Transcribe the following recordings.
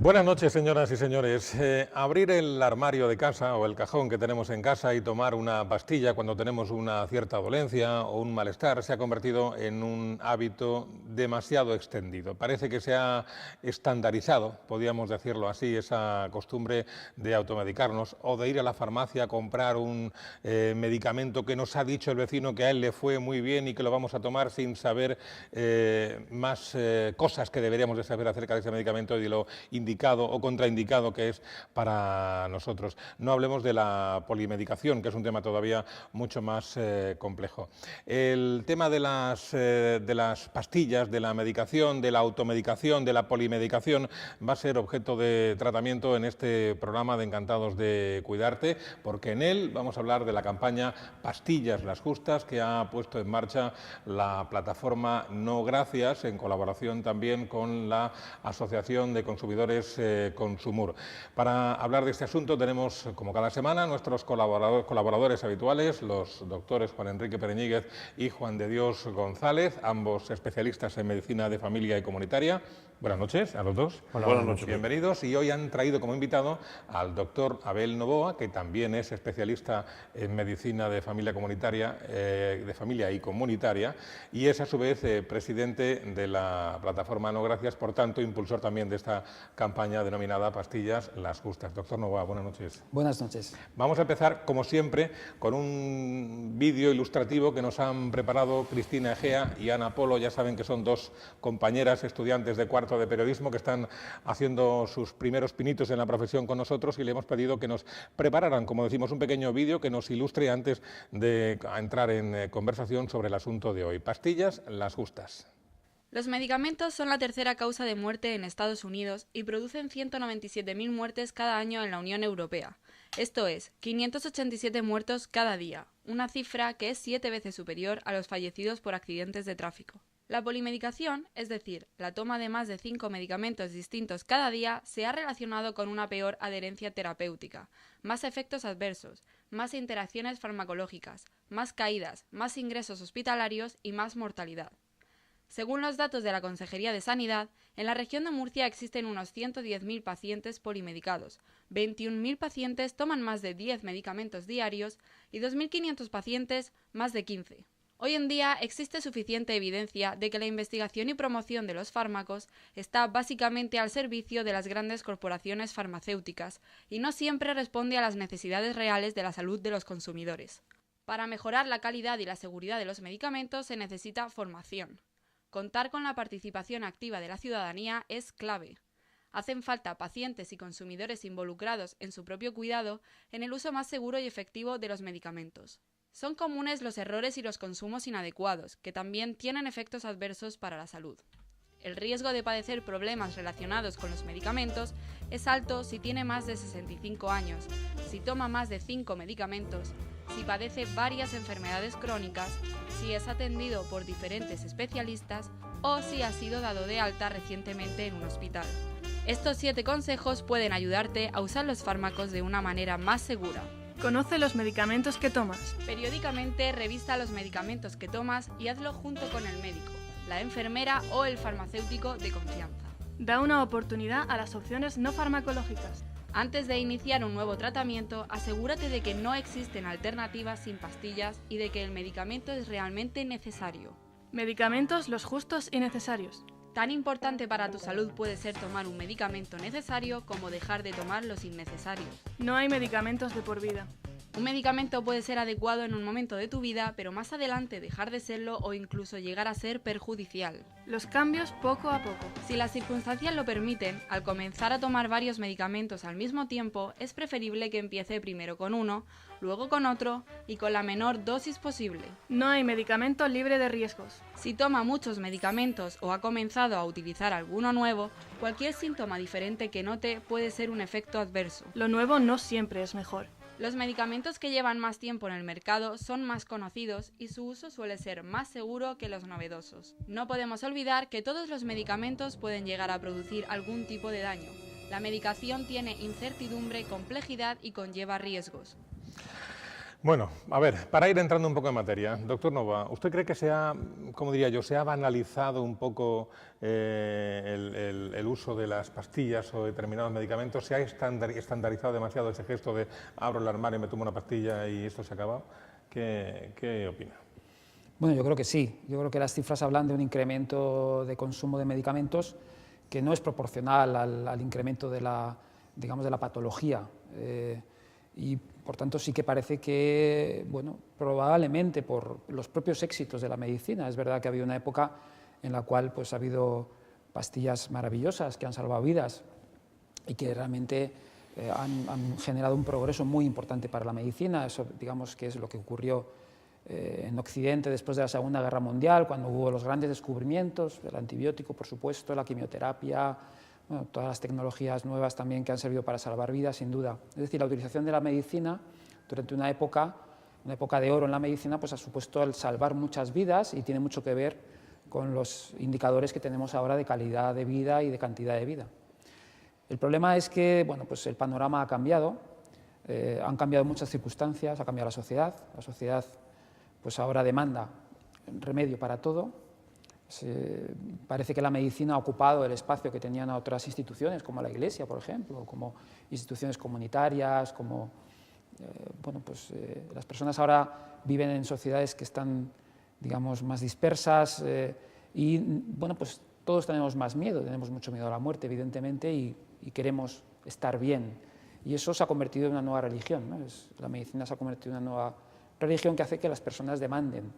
Buenas noches, señoras y señores. Abrir el armario de casa o el cajón que tenemos en casa y tomar una pastilla cuando tenemos una cierta dolencia o un malestar se ha convertido en un hábito demasiado extendido. Parece que se ha estandarizado, podríamos decirlo así, esa costumbre de automedicarnos o de ir a la farmacia a comprar un medicamento que nos ha dicho el vecino que a él le fue muy bien y que lo vamos a tomar sin saber más cosas que deberíamos de saber acerca de ese medicamento y de lo indicado o contraindicado que es para nosotros. No hablemos de la polimedicación, que es un tema todavía mucho más complejo. El tema de las pastillas, de la medicación, de la automedicación, de la polimedicación, va a ser objeto de tratamiento en este programa de Encantados de Cuidarte, porque en él vamos a hablar de la campaña Pastillas las Justas, que ha puesto en marcha la plataforma No Gracias, en colaboración también con la Asociación de Consumidores Consumur. Para hablar de este asunto tenemos, como cada semana, nuestros colaboradores habituales, los doctores Juan Enrique Pereñíguez y Juan de Dios González, ambos especialistas en medicina de familia y comunitaria. Buenas noches a los dos. Hola, buenas noches. Bienvenidos. Y hoy han traído como invitado al doctor Abel Novoa, que también es especialista en medicina de familia comunitaria, de familia y comunitaria, y es a su vez presidente de la plataforma No Gracias, por tanto impulsor también de esta campaña denominada Pastillas las Justas. Doctor Novoa, buenas noches. Buenas noches. Vamos a empezar, como siempre, con un vídeo ilustrativo que nos han preparado Cristina Egea y Ana Polo. Ya saben que son dos compañeras estudiantes de cuarto de periodismo que están haciendo sus primeros pinitos en la profesión con nosotros y le hemos pedido que nos prepararan, como decimos, un pequeño vídeo que nos ilustre antes de entrar en conversación sobre el asunto de hoy. Pastillas las Justas. Los medicamentos son la tercera causa de muerte en Estados Unidos y producen 197.000 muertes cada año en la Unión Europea. Esto es, 587 muertos cada día, una cifra que es 7 veces superior a los fallecidos por accidentes de tráfico. La polimedicación, es decir, la toma de más de 5 medicamentos distintos cada día, se ha relacionado con una peor adherencia terapéutica, más efectos adversos, más interacciones farmacológicas, más caídas, más ingresos hospitalarios y más mortalidad. Según los datos de la Consejería de Sanidad, en la región de Murcia existen unos 110.000 pacientes polimedicados, 21.000 pacientes toman más de 10 medicamentos diarios y 2.500 pacientes más de 15. Hoy en día existe suficiente evidencia de que la investigación y promoción de los fármacos está básicamente al servicio de las grandes corporaciones farmacéuticas y no siempre responde a las necesidades reales de la salud de los consumidores. Para mejorar la calidad y la seguridad de los medicamentos se necesita formación. Contar con la participación activa de la ciudadanía es clave. Hacen falta pacientes y consumidores involucrados en su propio cuidado en el uso más seguro y efectivo de los medicamentos. Son comunes los errores y los consumos inadecuados, que también tienen efectos adversos para la salud. El riesgo de padecer problemas relacionados con los medicamentos es alto si tiene más de 65 años, si toma más de 5 medicamentos, si padece varias enfermedades crónicas, si es atendido por diferentes especialistas o si ha sido dado de alta recientemente en un hospital. Estos 7 consejos pueden ayudarte a usar los fármacos de una manera más segura. Conoce los medicamentos que tomas. Periódicamente revisa los medicamentos que tomas y hazlo junto con el médico, la enfermera o el farmacéutico de confianza. Da una oportunidad a las opciones no farmacológicas. Antes de iniciar un nuevo tratamiento, asegúrate de que no existen alternativas sin pastillas y de que el medicamento es realmente necesario. Medicamentos los justos y necesarios. Tan importante para tu salud puede ser tomar un medicamento necesario como dejar de tomar los innecesarios. No hay medicamentos de por vida. Un medicamento puede ser adecuado en un momento de tu vida, pero más adelante dejar de serlo o incluso llegar a ser perjudicial. Los cambios poco a poco. Si las circunstancias lo permiten, al comenzar a tomar varios medicamentos al mismo tiempo, es preferible que empiece primero con uno, luego con otro y con la menor dosis posible. No hay medicamento libre de riesgos. Si toma muchos medicamentos o ha comenzado a utilizar alguno nuevo, cualquier síntoma diferente que note puede ser un efecto adverso. Lo nuevo no siempre es mejor. Los medicamentos que llevan más tiempo en el mercado son más conocidos y su uso suele ser más seguro que los novedosos. No podemos olvidar que todos los medicamentos pueden llegar a producir algún tipo de daño. La medicación tiene incertidumbre, complejidad y conlleva riesgos. Bueno, a ver, para ir entrando un poco en materia, doctor Nova, ¿usted cree que como diría yo, se ha banalizado un poco el uso de las pastillas o determinados medicamentos? ¿Se ha estandarizado demasiado ese gesto de abro el armario, me tomo una pastilla y esto se ha acabado? ¿Qué opina? Bueno, yo creo que sí. Yo creo que las cifras hablan de un incremento de consumo de medicamentos que no es proporcional al incremento de la, digamos, de la patología. Y por tanto sí que parece que, bueno, probablemente por los propios éxitos de la medicina. Es verdad que ha habido una época en la cual pues, ha habido pastillas maravillosas que han salvado vidas y que realmente han generado un progreso muy importante para la medicina. Eso, digamos, que es lo que ocurrió en Occidente después de la Segunda Guerra Mundial, cuando hubo los grandes descubrimientos, el antibiótico, por supuesto, la quimioterapia, bueno, todas las tecnologías nuevas también que han servido para salvar vidas, sin duda. Es decir, la utilización de la medicina durante una época de oro en la medicina, pues ha supuesto el salvar muchas vidas y tiene mucho que ver con los indicadores que tenemos ahora de calidad de vida y de cantidad de vida. El problema es que, bueno, pues el panorama ha cambiado, han cambiado muchas circunstancias, ha cambiado la sociedad pues ahora demanda remedio para todo. Parece que la medicina ha ocupado el espacio que tenían otras instituciones, como la Iglesia, por ejemplo, como instituciones comunitarias, como bueno, pues, las personas ahora viven en sociedades que están, digamos, más dispersas y bueno, pues todos tenemos más miedo, tenemos mucho miedo a la muerte, evidentemente, y queremos estar bien. Y eso se ha convertido en una nueva religión, ¿no? La medicina se ha convertido en una nueva religión que hace que las personas demanden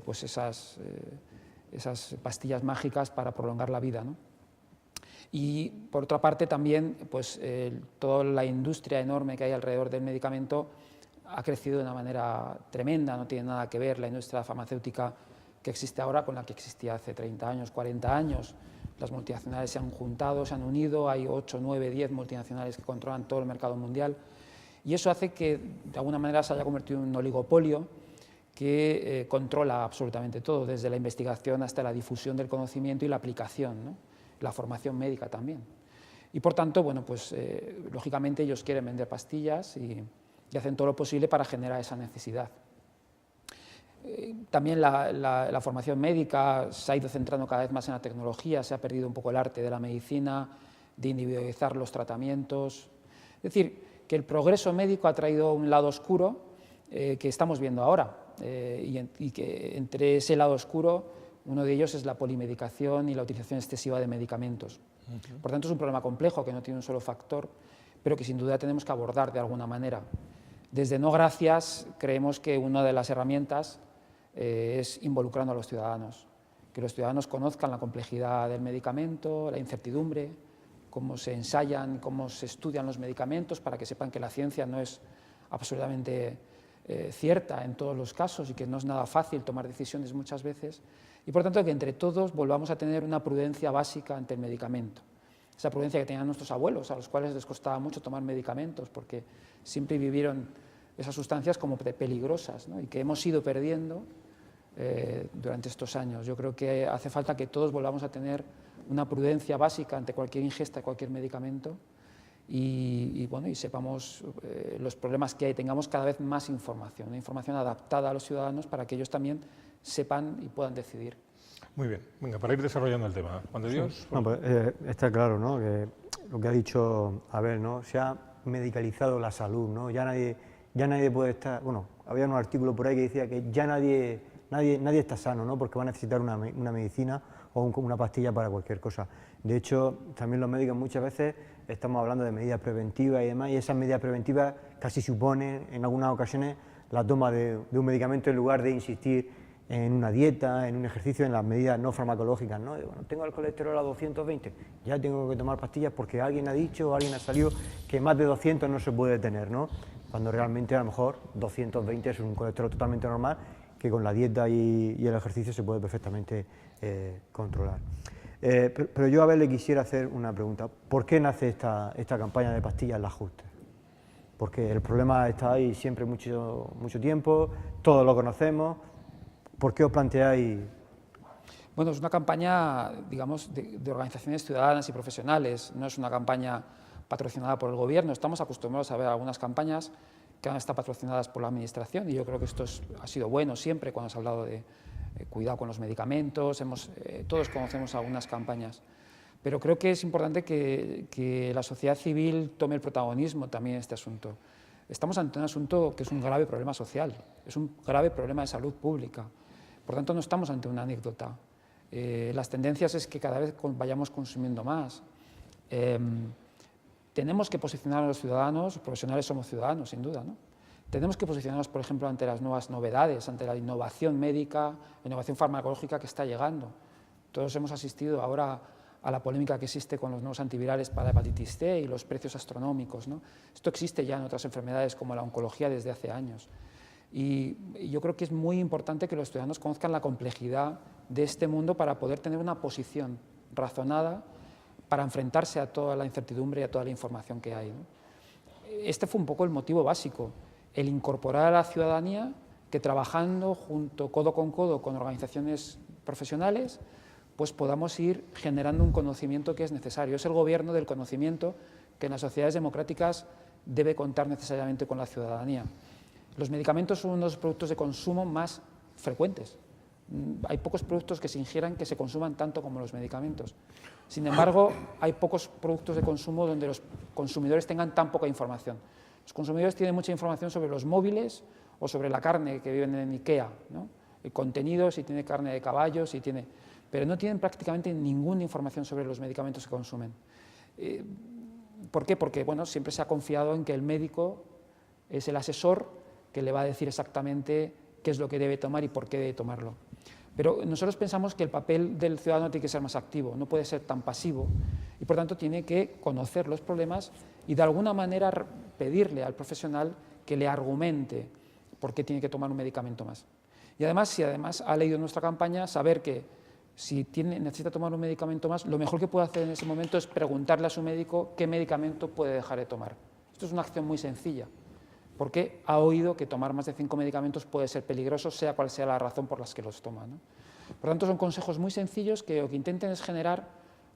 pues esas pastillas mágicas para prolongar la vida, ¿no? Y por otra parte también pues, toda la industria enorme que hay alrededor del medicamento ha crecido de una manera tremenda, no tiene nada que ver la industria farmacéutica que existe ahora con la que existía hace 30 años, 40 años. Las multinacionales se han juntado, se han unido, hay 8, 9, 10 multinacionales que controlan todo el mercado mundial y eso hace que de alguna manera se haya convertido en un oligopolio que controla absolutamente todo, desde la investigación hasta la difusión del conocimiento y la aplicación, ¿no? La formación médica también. Y por tanto, bueno, pues lógicamente ellos quieren vender pastillas y hacen todo lo posible para generar esa necesidad. También la formación médica se ha ido centrando cada vez más en la tecnología, se ha perdido un poco el arte de la medicina, de individualizar los tratamientos. Es decir, que el progreso médico ha traído un lado oscuro que estamos viendo ahora y que entre ese lado oscuro uno de ellos es la polimedicación y la utilización excesiva de medicamentos. Por tanto, es un problema complejo que no tiene un solo factor, pero que sin duda tenemos que abordar de alguna manera. Desde No Gracias creemos que una de las herramientas es involucrando a los ciudadanos, que los ciudadanos conozcan la complejidad del medicamento, la incertidumbre, cómo se ensayan, cómo se estudian los medicamentos, para que sepan que la ciencia no es absolutamente cierta en todos los casos y que no es nada fácil tomar decisiones muchas veces, y por tanto que entre todos volvamos a tener una prudencia básica ante el medicamento. Esa prudencia que tenían nuestros abuelos, a los cuales les costaba mucho tomar medicamentos porque siempre vivieron esas sustancias como peligrosas, ¿no? Y que hemos ido perdiendo durante estos años. Yo creo que hace falta que todos volvamos a tener una prudencia básica ante cualquier ingesta de cualquier medicamento y bueno, y sepamos los problemas que hay, tengamos cada vez más información, una información adaptada a los ciudadanos para que ellos también sepan y puedan decidir. Muy bien, venga, para ir desarrollando el tema. Juan de Dios. Sí. No, pues, está claro, ¿no? Que lo que ha dicho Abel, ¿no? Se ha medicalizado la salud, ¿no? Ya nadie puede estar. Bueno, había un artículo por ahí que decía que ya nadie está sano, ¿no? Porque va a necesitar una medicina o una pastilla para cualquier cosa. De hecho, también los médicos muchas veces estamos hablando de medidas preventivas y demás, y esas medidas preventivas casi suponen en algunas ocasiones la toma de un medicamento en lugar de insistir en una dieta, en un ejercicio, en las medidas no farmacológicas, ¿no? Bueno, tengo el colesterol a 220, ya tengo que tomar pastillas porque alguien ha dicho o alguien ha salido que más de 200 no se puede tener, ¿no? Cuando realmente a lo mejor 220 es un colesterol totalmente normal que con la dieta y el ejercicio se puede perfectamente controlar. Pero yo a ver le quisiera hacer una pregunta. ¿Por qué nace esta campaña de pastillas las justas? Porque el problema está ahí siempre mucho tiempo, todos lo conocemos. ¿Por qué os planteáis? Bueno, es una campaña, digamos, de organizaciones ciudadanas y profesionales, no es una campaña patrocinada por el gobierno. Estamos acostumbrados a ver algunas campañas que han estado patrocinadas por la Administración, y yo creo que esto ha sido bueno siempre cuando se ha hablado de cuidado con los medicamentos, todos conocemos algunas campañas. Pero creo que es importante que la sociedad civil tome el protagonismo también en este asunto. Estamos ante un asunto que es un grave problema social, es un grave problema de salud pública. Por tanto, no estamos ante una anécdota. Las tendencias es que cada vez vayamos consumiendo más. Tenemos que posicionar a los ciudadanos, los profesionales somos ciudadanos, sin duda, ¿no? Tenemos que posicionarnos, por ejemplo, ante las nuevas novedades, ante la innovación médica, la innovación farmacológica que está llegando. Todos hemos asistido ahora a la polémica que existe con los nuevos antivirales para la hepatitis C y los precios astronómicos, ¿no? Esto existe ya en otras enfermedades como la oncología desde hace años. Y yo creo que es muy importante que los ciudadanos conozcan la complejidad de este mundo para poder tener una posición razonada para enfrentarse a toda la incertidumbre y a toda la información que hay, ¿no? Este fue un poco el motivo básico, el incorporar a la ciudadanía que trabajando junto, codo con organizaciones profesionales, pues podamos ir generando un conocimiento que es necesario. Es el gobierno del conocimiento que en las sociedades democráticas debe contar necesariamente con la ciudadanía. Los medicamentos son uno de los productos de consumo más frecuentes. Hay pocos productos que se ingieran que se consuman tanto como los medicamentos. Sin embargo, hay pocos productos de consumo donde los consumidores tengan tan poca información. Los consumidores tienen mucha información sobre los móviles o sobre la carne que viven en IKEA, ¿no? El contenido, si tiene carne de caballo, si tiene... pero no tienen prácticamente ninguna información sobre los medicamentos que consumen. ¿Por qué? Porque bueno, siempre se ha confiado en que el médico es el asesor que le va a decir exactamente qué es lo que debe tomar y por qué debe tomarlo. Pero nosotros pensamos que el papel del ciudadano tiene que ser más activo, no puede ser tan pasivo y por tanto tiene que conocer los problemas y de alguna manera pedirle al profesional que le argumente por qué tiene que tomar un medicamento más. Y además, si además ha leído nuestra campaña, saber que si necesita tomar un medicamento más, lo mejor que puede hacer en ese momento es preguntarle a su médico qué medicamento puede dejar de tomar. Esto es una acción muy sencilla, porque ha oído que tomar más de 5 medicamentos puede ser peligroso, sea cual sea la razón por la que los toma, ¿no? Por tanto, son consejos muy sencillos que lo que intenten es generar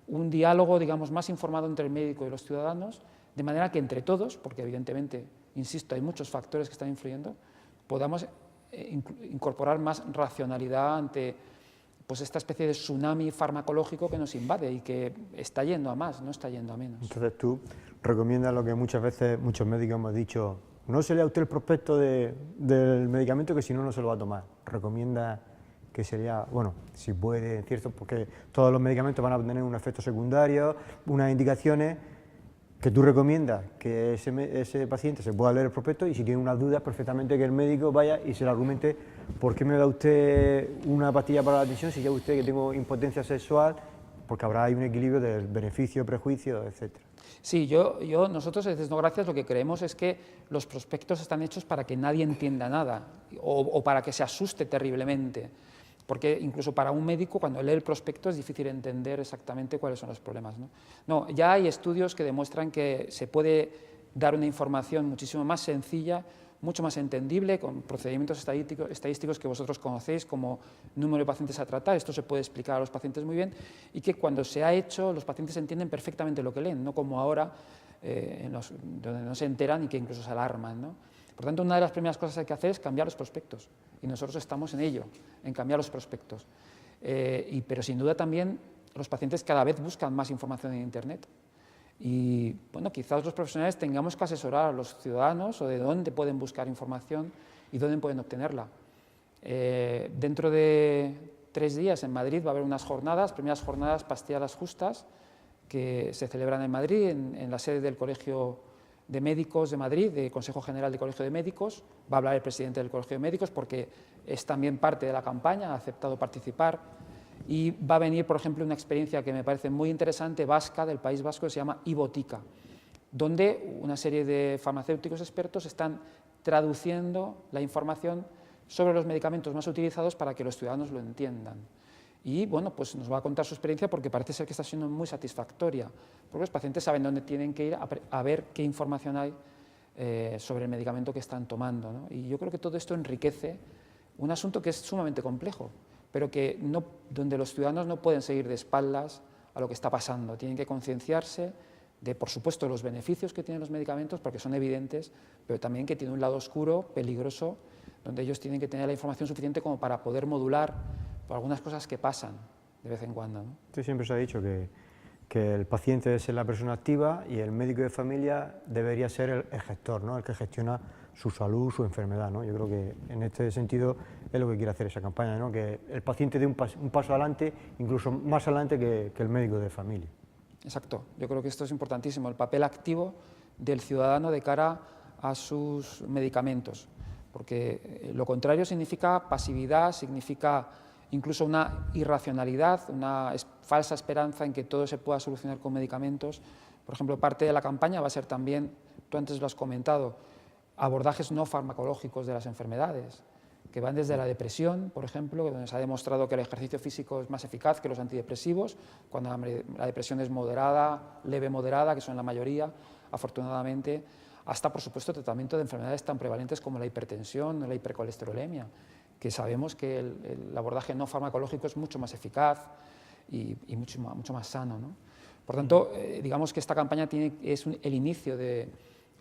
un diálogo, digamos, más informado entre el médico y los ciudadanos, de manera que entre todos, porque evidentemente, insisto, hay muchos factores que están influyendo, podamos incorporar más racionalidad ante pues esta especie de tsunami farmacológico que nos invade y que está yendo a más, no está yendo a menos. Entonces tú recomiendas lo que muchas veces muchos médicos hemos dicho, no se lea usted el prospecto del medicamento que si no, no se lo va a tomar. Recomienda que sería, bueno, si puede, cierto, porque todos los medicamentos van a tener un efecto secundario, unas indicaciones que tú recomiendas que ese paciente se pueda leer el prospecto y si tiene unas dudas, perfectamente que el médico vaya y se le argumente por qué me da usted una pastilla para la tensión si ya usted que tengo impotencia sexual, porque habrá ahí un equilibrio del beneficio, prejuicio, etcétera. Sí, nosotros desde Etnogracias lo que creemos es que los prospectos están hechos para que nadie entienda nada o para que se asuste terriblemente. Porque incluso para un médico, cuando lee el prospecto, es difícil entender exactamente cuáles son los problemas, ¿no? No, ya hay estudios que demuestran que se puede dar una información muchísimo más sencilla, mucho más entendible, con procedimientos estadísticos que vosotros conocéis, como número de pacientes a tratar. Esto se puede explicar a los pacientes muy bien, y que cuando se ha hecho, los pacientes entienden perfectamente lo que leen, no como ahora, donde no se enteran y que incluso se alarman, ¿no? Por tanto, una de las primeras cosas que hay que hacer es cambiar los prospectos, y nosotros estamos en ello, en cambiar los prospectos. Pero sin duda también los pacientes cada vez buscan más información en Internet. Y bueno, quizás los profesionales tengamos que asesorar a los ciudadanos o de dónde pueden buscar información y dónde pueden obtenerla. Dentro de 3 días en Madrid va a haber unas jornadas, primeras jornadas Pastillas Justas, que se celebran en Madrid, en la sede del Colegio de Médicos de Madrid, del Consejo General del Colegio de Médicos. Va a hablar el presidente del Colegio de Médicos porque es también parte de la campaña, ha aceptado participar. Y va a venir, por ejemplo, una experiencia que me parece muy interesante, vasca, del País Vasco, que se llama iBotica, donde una serie de farmacéuticos expertos están traduciendo la información sobre los medicamentos más utilizados para que los ciudadanos lo entiendan. Y bueno, pues nos va a contar su experiencia porque parece ser que está siendo muy satisfactoria, porque los pacientes saben dónde tienen que ir a ver qué información hay sobre el medicamento que están tomando, ¿no? Y yo creo que todo esto enriquece un asunto que es sumamente complejo, pero que donde los ciudadanos no pueden seguir de espaldas a lo que está pasando, tienen que concienciarse, de, por supuesto, los beneficios que tienen los medicamentos, porque son evidentes, pero también que tiene un lado oscuro, peligroso, donde ellos tienen que tener la información suficiente como para poder modular por algunas cosas que pasan de vez en cuando, ¿no? Sí, siempre se ha dicho que el paciente debe ser la persona activa y el médico de familia debería ser el gestor, ¿no? El que gestiona su salud, su enfermedad, ¿no? Yo creo que en este sentido es lo que quiere hacer esa campaña, ¿no? Que el paciente dé un paso adelante, incluso más adelante que el médico de familia. Exacto, yo creo que esto es importantísimo, el papel activo del ciudadano de cara a sus medicamentos, porque lo contrario significa pasividad, significa incluso una irracionalidad, una falsa esperanza en que todo se pueda solucionar con medicamentos. Por ejemplo, parte de la campaña va a ser también, tú antes lo has comentado, abordajes no farmacológicos de las enfermedades, que van desde la depresión, por ejemplo, donde se ha demostrado que el ejercicio físico es más eficaz que los antidepresivos, cuando la depresión es moderada, leve moderada, que son la mayoría, afortunadamente, hasta, por supuesto, tratamiento de enfermedades tan prevalentes como la hipertensión o la hipercolesterolemia, que sabemos que el abordaje no farmacológico es mucho más eficaz y mucho más sano, ¿no? Por tanto, digamos que esta campaña es el inicio de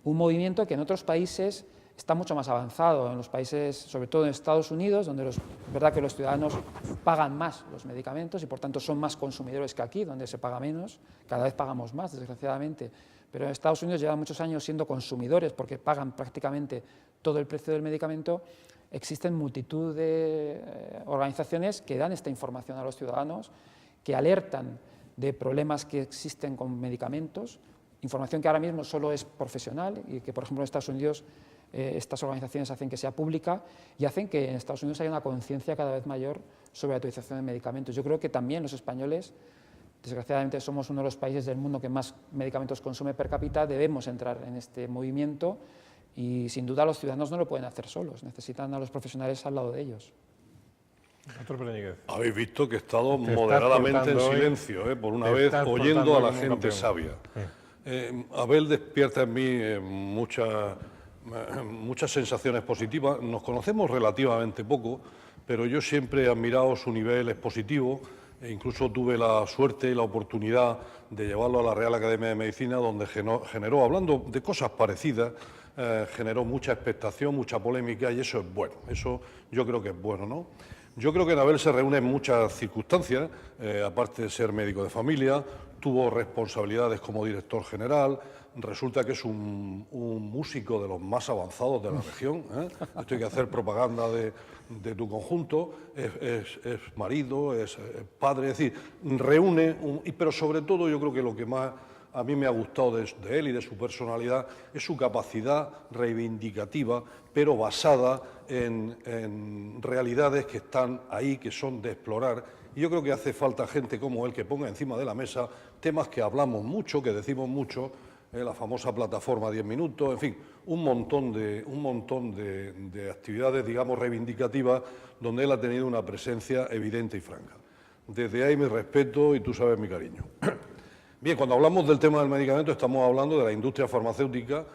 un movimiento que en otros países está mucho más avanzado, en los países, sobre todo en Estados Unidos, donde es verdad que los ciudadanos pagan más los medicamentos y por tanto son más consumidores que aquí, donde se paga menos, cada vez pagamos más, desgraciadamente, pero en Estados Unidos llevan muchos años siendo consumidores porque pagan prácticamente todo el precio del medicamento. Existen multitud de organizaciones que dan esta información a los ciudadanos, que alertan de problemas que existen con medicamentos, información que ahora mismo solo es profesional y que, por ejemplo, en Estados Unidos estas organizaciones hacen que sea pública y hacen que en Estados Unidos haya una conciencia cada vez mayor sobre la utilización de medicamentos. Yo creo que también los españoles, desgraciadamente somos uno de los países del mundo que más medicamentos consume per cápita, debemos entrar en este movimiento y sin duda los ciudadanos no lo pueden hacer solos, necesitan a los profesionales al lado de ellos. Doctor Pereñíguez. Habéis visto que he estado Te estás moderadamente en portando silencio, por una te vez estás oyendo portando a la como un gente campeón. sabia. Abel despierta en mí muchas sensaciones positivas. Nos conocemos relativamente poco, pero yo siempre he admirado su nivel expositivo e incluso tuve la suerte y la oportunidad de llevarlo a la Real Academia de Medicina, donde generó, hablando de cosas parecidas, generó mucha expectación, mucha polémica, y eso es bueno, eso yo creo que es bueno, ¿no? Yo creo que en Abel se reúnen muchas circunstancias, aparte de ser médico de familia, tuvo responsabilidades como director general, resulta que es un músico de los más avanzados de la región, esto hay que hacer propaganda de tu conjunto, es marido, es padre, es decir, reúne, pero sobre todo yo creo que lo que más a mí me ha gustado de él y de su personalidad es su capacidad reivindicativa, pero basada en realidades que están ahí, que son de explorar. Y yo creo que hace falta gente como él que ponga encima de la mesa temas que hablamos mucho, que decimos mucho, la famosa plataforma 10 minutos, en fin, un montón de actividades, digamos, reivindicativas, donde él ha tenido una presencia evidente y franca. Desde ahí mi respeto y tú sabes mi cariño. Bien, cuando hablamos del tema del medicamento estamos hablando de la industria farmacéutica.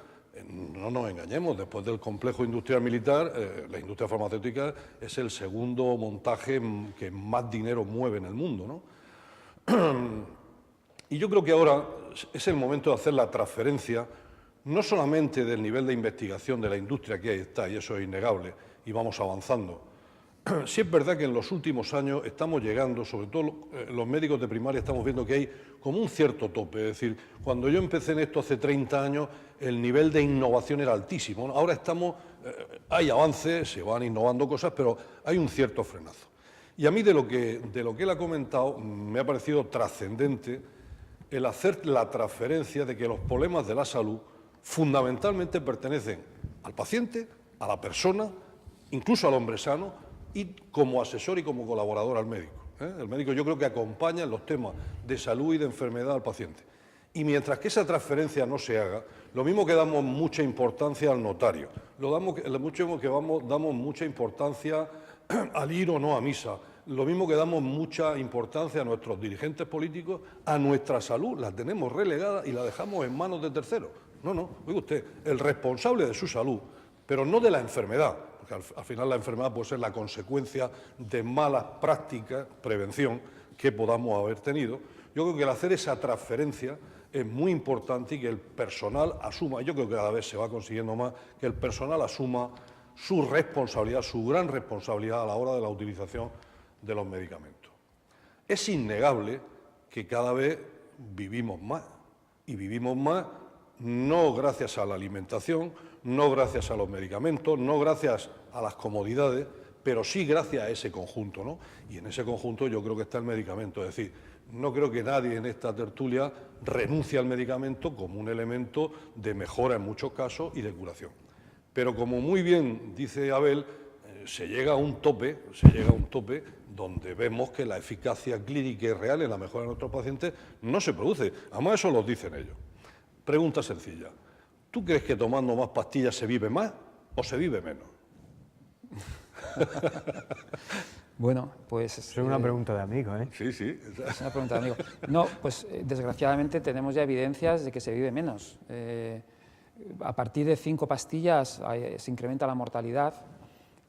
No nos engañemos, después del complejo industrial militar, la industria farmacéutica es el segundo montaje que más dinero mueve en el mundo, ¿no? Y yo creo que ahora es el momento de hacer la transferencia, no solamente del nivel de investigación de la industria que ahí está, y eso es innegable, y vamos avanzando. Sí es verdad que en los últimos años estamos llegando, sobre todo los médicos de primaria, estamos viendo que hay como un cierto tope. Es decir, cuando yo empecé en esto hace 30 años, el nivel de innovación era altísimo. Ahora estamos, hay avances, se van innovando cosas, pero hay un cierto frenazo. Y a mí de lo que él ha comentado me ha parecido trascendente el hacer la transferencia de que los problemas de la salud fundamentalmente pertenecen al paciente, a la persona, incluso al hombre sano, y como asesor y como colaborador al médico. El médico yo creo que acompaña en los temas de salud y de enfermedad al paciente. Y mientras que esa transferencia no se haga, lo mismo que damos mucha importancia al notario, damos mucha importancia al ir o no a misa, lo mismo que damos mucha importancia a nuestros dirigentes políticos, a nuestra salud, la tenemos relegada y la dejamos en manos de terceros. No, oiga usted, el responsable de su salud, pero no de la enfermedad, porque al final la enfermedad puede ser la consecuencia de malas prácticas, prevención, que podamos haber tenido. Yo creo que al hacer esa transferencia es muy importante y que el personal asuma, yo creo que cada vez se va consiguiendo más, que el personal asuma su responsabilidad, su gran responsabilidad a la hora de la utilización de los medicamentos. Es innegable que cada vez vivimos más, y vivimos más no gracias a la alimentación, no gracias a los medicamentos, no gracias a las comodidades, pero sí gracias a ese conjunto, ¿no? Y en ese conjunto yo creo que está el medicamento, es decir, no creo que nadie en esta tertulia renuncie al medicamento como un elemento de mejora en muchos casos y de curación. Pero como muy bien dice Abel, se llega a un tope donde vemos que la eficacia clínica y real en la mejora de nuestros pacientes no se produce. Además, eso lo dicen ellos. Pregunta sencilla. ¿Tú crees que tomando más pastillas se vive más o se vive menos? Bueno, pues... Es una pregunta de amigo, ¿eh? Sí, sí. Es una pregunta de amigo. No, pues desgraciadamente tenemos ya evidencias de que se vive menos. A partir de 5 pastillas se incrementa la mortalidad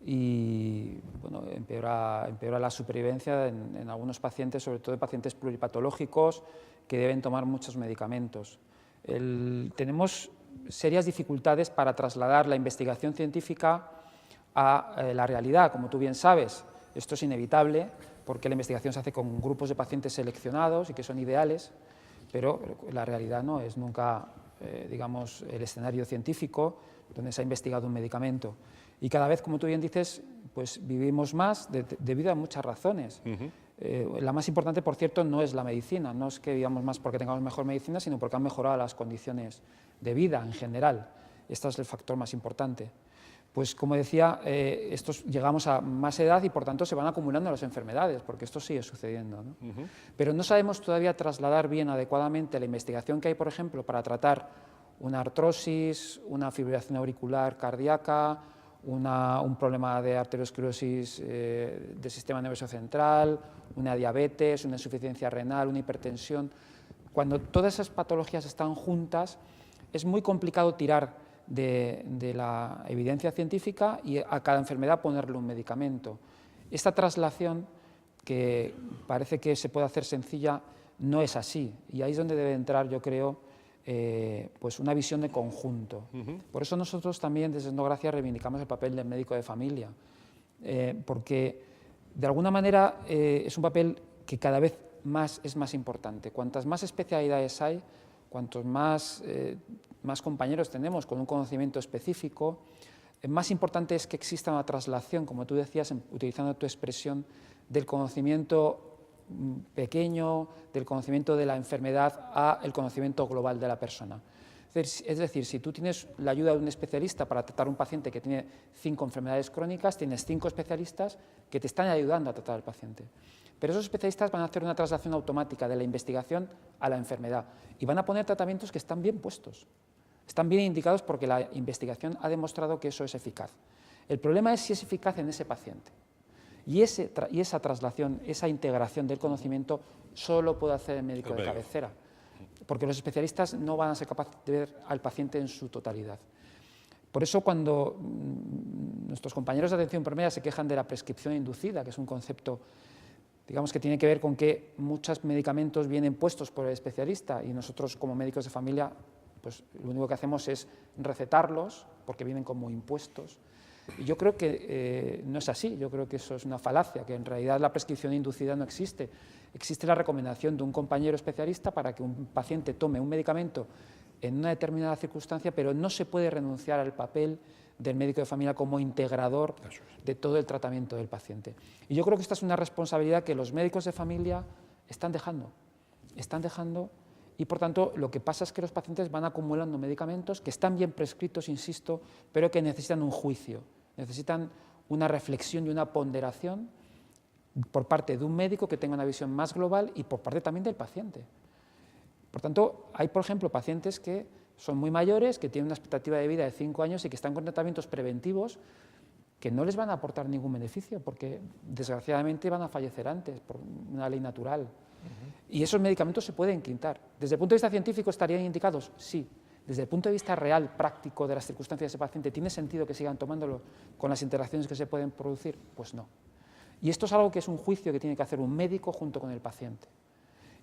y bueno, empeora la supervivencia en algunos pacientes, sobre todo en pacientes pluripatológicos que deben tomar muchos medicamentos. Tenemos serias dificultades para trasladar la investigación científica a la realidad, como tú bien sabes. Esto es inevitable porque la investigación se hace con grupos de pacientes seleccionados y que son ideales, pero la realidad no es nunca, digamos, el escenario científico donde se ha investigado un medicamento. Y cada vez, como tú bien dices, pues vivimos más debido a muchas razones. La más importante, por cierto, no es la medicina, no es que vivamos más porque tengamos mejor medicina, sino porque han mejorado las condiciones de vida en general. Este es el factor más importante. Pues como decía, llegamos a más edad y por tanto se van acumulando las enfermedades, porque esto sigue sucediendo, ¿no? Pero no sabemos todavía trasladar bien adecuadamente la investigación que hay, por ejemplo, para tratar una artrosis, una fibrilación auricular cardíaca, un problema de arteriosclerosis del sistema nervioso central, una diabetes, una insuficiencia renal, una hipertensión. Cuando todas esas patologías están juntas, es muy complicado tirar de la evidencia científica y a cada enfermedad ponerle un medicamento. Esta traslación, que parece que se puede hacer sencilla, no es así, y ahí es donde debe entrar, yo creo, pues una visión de conjunto. Por eso nosotros también desde Etnogracia reivindicamos el papel del médico de familia, porque de alguna manera es un papel que cada vez es más importante. Cuantas más especialidades hay, cuantos más compañeros tenemos con un conocimiento específico, más importante es que exista una traslación, como tú decías, utilizando tu expresión, del conocimiento pequeño, del conocimiento de la enfermedad al conocimiento global de la persona. Es decir, si tú tienes la ayuda de un especialista para tratar a un paciente que tiene 5 enfermedades crónicas, tienes 5 especialistas que te están ayudando a tratar al paciente. Pero esos especialistas van a hacer una traslación automática de la investigación a la enfermedad y van a poner tratamientos que están bien puestos, están bien indicados porque la investigación ha demostrado que eso es eficaz. El problema es si es eficaz en ese paciente. Y esa traslación, esa integración del conocimiento solo puede hacer el médico de cabecera, porque los especialistas no van a ser capaces de ver al paciente en su totalidad. Por eso cuando nuestros compañeros de atención primaria se quejan de la prescripción inducida, que es un concepto, digamos, que tiene que ver con que muchos medicamentos vienen puestos por el especialista y nosotros como médicos de familia, pues lo único que hacemos es recetarlos porque vienen como impuestos. Y yo creo que no es así, yo creo que eso es una falacia, que en realidad la prescripción inducida no existe. Existe la recomendación de un compañero especialista para que un paciente tome un medicamento en una determinada circunstancia, pero no se puede renunciar al papel del médico de familia como integrador de todo el tratamiento del paciente. Y yo creo que esta es una responsabilidad que los médicos de familia están dejando, y por tanto lo que pasa es que los pacientes van acumulando medicamentos que están bien prescritos, insisto, pero que necesitan un juicio, necesitan una reflexión y una ponderación por parte de un médico que tenga una visión más global y por parte también del paciente. Por tanto, hay, por ejemplo, pacientes que son muy mayores, que tienen una expectativa de vida de 5 años y que están con tratamientos preventivos que no les van a aportar ningún beneficio porque, desgraciadamente, van a fallecer antes por una ley natural. Y esos medicamentos se pueden quitar. ¿Desde el punto de vista científico estarían indicados? Sí. Desde el punto de vista real, práctico, de las circunstancias de ese paciente, ¿tiene sentido que sigan tomándolo con las interacciones que se pueden producir? Pues no. Y esto es algo que es un juicio que tiene que hacer un médico junto con el paciente.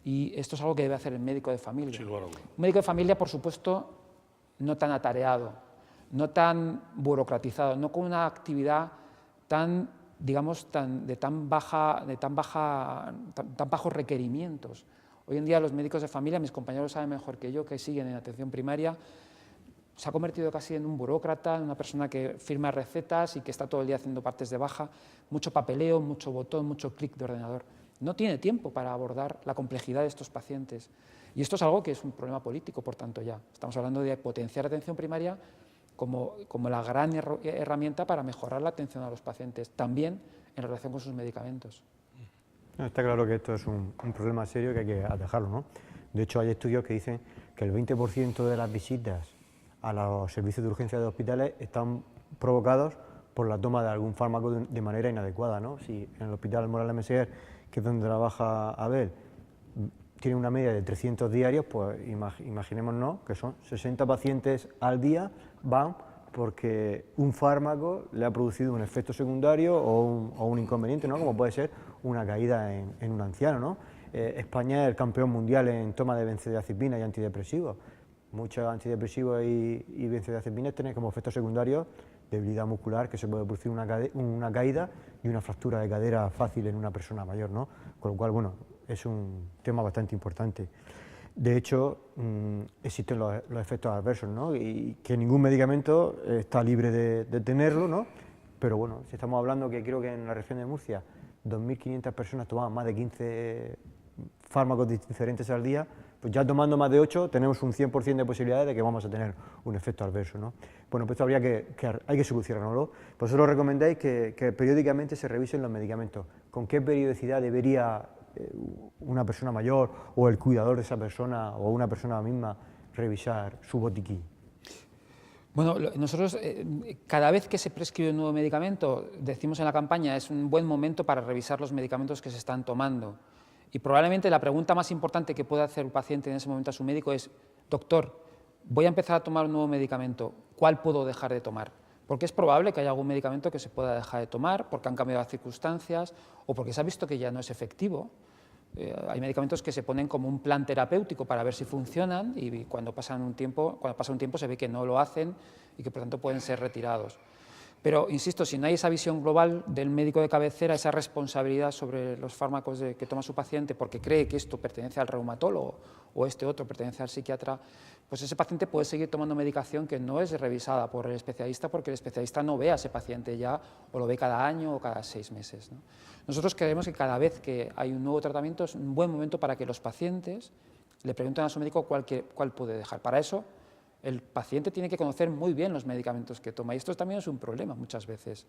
Y esto es algo que debe hacer el médico de familia. Sin lugar a dudas. Un médico de familia, por supuesto, no tan atareado, no tan burocratizado, no con una actividad tan, digamos, de tan bajos requerimientos. Hoy en día los médicos de familia, mis compañeros saben mejor que yo, que siguen en atención primaria, se ha convertido casi en un burócrata, en una persona que firma recetas y que está todo el día haciendo partes de baja, mucho papeleo, mucho botón, mucho clic de ordenador. No tiene tiempo para abordar la complejidad de estos pacientes. Y esto es algo que es un problema político, por tanto, ya. Estamos hablando de potenciar atención primaria como la gran herramienta para mejorar la atención a los pacientes, también en relación con sus medicamentos. No, está claro que esto es un problema serio que hay que atajarlo, ¿no? De hecho, hay estudios que dicen que el 20% de las visitas a los servicios de urgencia de hospitales están provocados por la toma de algún fármaco de manera inadecuada, ¿no? Si en el Hospital Morales Messier, que es donde trabaja Abel, tiene una media de 300 diarios, pues imaginémonos que son 60 pacientes al día van porque un fármaco le ha producido un efecto secundario o un inconveniente, ¿no? Como puede ser una caída en un anciano, ¿no? España es el campeón mundial en toma de benzodiazepinas y antidepresivos. Muchos antidepresivos y benzodiazepinas tienen como efectos secundarios debilidad muscular, que se puede producir una caída y una fractura de cadera fácil en una persona mayor, ¿no? Con lo cual, bueno, es un tema bastante importante. De hecho, existen los efectos adversos, ¿no? Y que ningún medicamento está libre de tenerlo, ¿no? Pero bueno, si estamos hablando que creo que en la región de Murcia 2.500 personas tomaban más de 15 fármacos diferentes al día, pues ya tomando más de 8 tenemos un 100% de posibilidades de que vamos a tener un efecto adverso, ¿no? Bueno, pues esto habría hay que solucionarlo. Vosotros recomendáis que periódicamente se revisen los medicamentos. ¿Con qué periodicidad debería una persona mayor o el cuidador de esa persona o una persona misma revisar su botiquín? Bueno, nosotros cada vez que se prescribe un nuevo medicamento, decimos en la campaña, es un buen momento para revisar los medicamentos que se están tomando. Y probablemente la pregunta más importante que puede hacer un paciente en ese momento a su médico es: doctor, voy a empezar a tomar un nuevo medicamento, ¿cuál puedo dejar de tomar? Porque es probable que haya algún medicamento que se pueda dejar de tomar porque han cambiado las circunstancias o porque se ha visto que ya no es efectivo. Hay medicamentos que se ponen como un plan terapéutico para ver si funcionan y cuando pasa un tiempo se ve que no lo hacen y que por tanto pueden ser retirados. Pero, insisto, si no hay esa visión global del médico de cabecera, esa responsabilidad sobre los fármacos que toma su paciente porque cree que esto pertenece al reumatólogo o este otro pertenece al psiquiatra, pues ese paciente puede seguir tomando medicación que no es revisada por el especialista porque el especialista no ve a ese paciente ya o lo ve cada año o cada 6 meses, ¿no? Nosotros creemos que cada vez que hay un nuevo tratamiento es un buen momento para que los pacientes le pregunten a su médico cuál puede dejar. Para eso, el paciente tiene que conocer muy bien los medicamentos que toma y esto también es un problema muchas veces.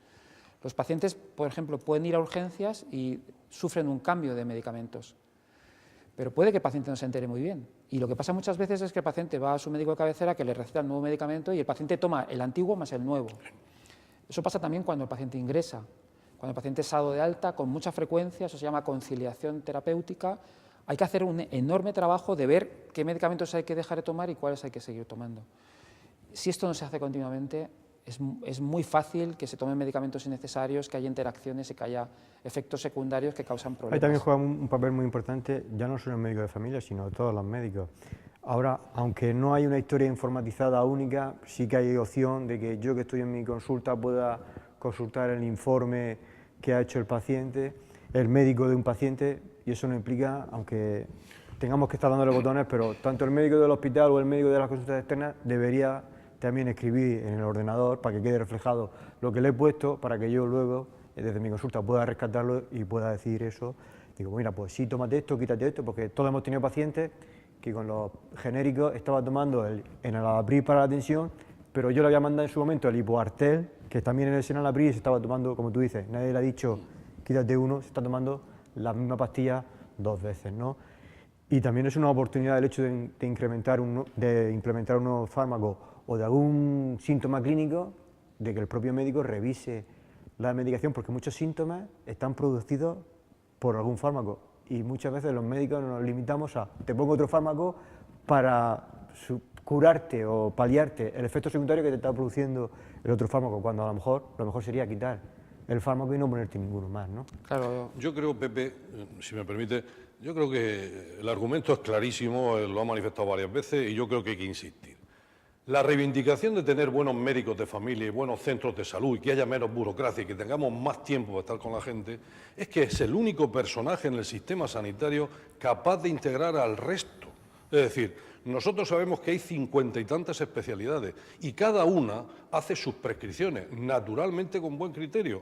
Los pacientes, por ejemplo, pueden ir a urgencias y sufren un cambio de medicamentos, pero puede que el paciente no se entere muy bien. Y lo que pasa muchas veces es que el paciente va a su médico de cabecera que le receta el nuevo medicamento y el paciente toma el antiguo más el nuevo. Eso pasa también cuando el paciente ingresa. Cuando el paciente es dado de alta con mucha frecuencia, eso se llama conciliación terapéutica. Hay que hacer un enorme trabajo de ver qué medicamentos hay que dejar de tomar y cuáles hay que seguir tomando. Si esto no se hace continuamente, es muy fácil que se tomen medicamentos innecesarios, que haya interacciones y que haya efectos secundarios que causan problemas. Ahí también juega un papel muy importante, ya no solo el médico de familia, sino todos los médicos. Ahora, aunque no hay una historia informatizada única, sí que hay opción de que yo que estoy en mi consulta pueda consultar el informe que ha hecho el paciente, el médico de un paciente, y eso no implica, aunque tengamos que estar dándole botones, pero tanto el médico del hospital o el médico de las consultas externas debería también escribir en el ordenador para que quede reflejado lo que le he puesto, para que yo luego, desde mi consulta, pueda rescatarlo y pueda decir eso. Digo, mira, pues sí, tómate esto, quítate esto, porque todos hemos tenido pacientes que con los genéricos estaba tomando el enalapril para la tensión, pero yo le había mandado en su momento el hipoartel, que también en el enalapril se estaba tomando, como tú dices, nadie le ha dicho quítate uno, se está tomando la misma pastilla 2 veces, ¿no? Y también es una oportunidad el hecho de implementar un nuevo fármaco o de algún síntoma clínico, de que el propio médico revise la medicación, porque muchos síntomas están producidos por algún fármaco y muchas veces los médicos nos limitamos a te pongo otro fármaco para curarte o paliarte el efecto secundario que te está produciendo el otro fármaco, cuando a lo mejor sería quitar el fármaco y no ponerte ninguno más, ¿no? Claro. Yo creo, Pepe, si me permite, yo creo que el argumento es clarísimo, lo ha manifestado varias veces y yo creo que hay que insistir. La reivindicación de tener buenos médicos de familia y buenos centros de salud y que haya menos burocracia y que tengamos más tiempo para estar con la gente, es que es el único personaje en el sistema sanitario capaz de integrar al resto. Es decir, nosotros sabemos que hay 50 y tantas especialidades y cada una hace sus prescripciones, naturalmente con buen criterio,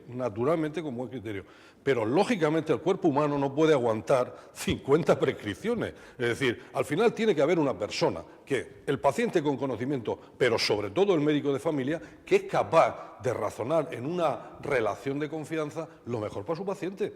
pero lógicamente el cuerpo humano no puede aguantar 50 prescripciones. Es decir, al final tiene que haber una persona, que el paciente con conocimiento, pero sobre todo el médico de familia, que es capaz de razonar en una relación de confianza lo mejor para su paciente,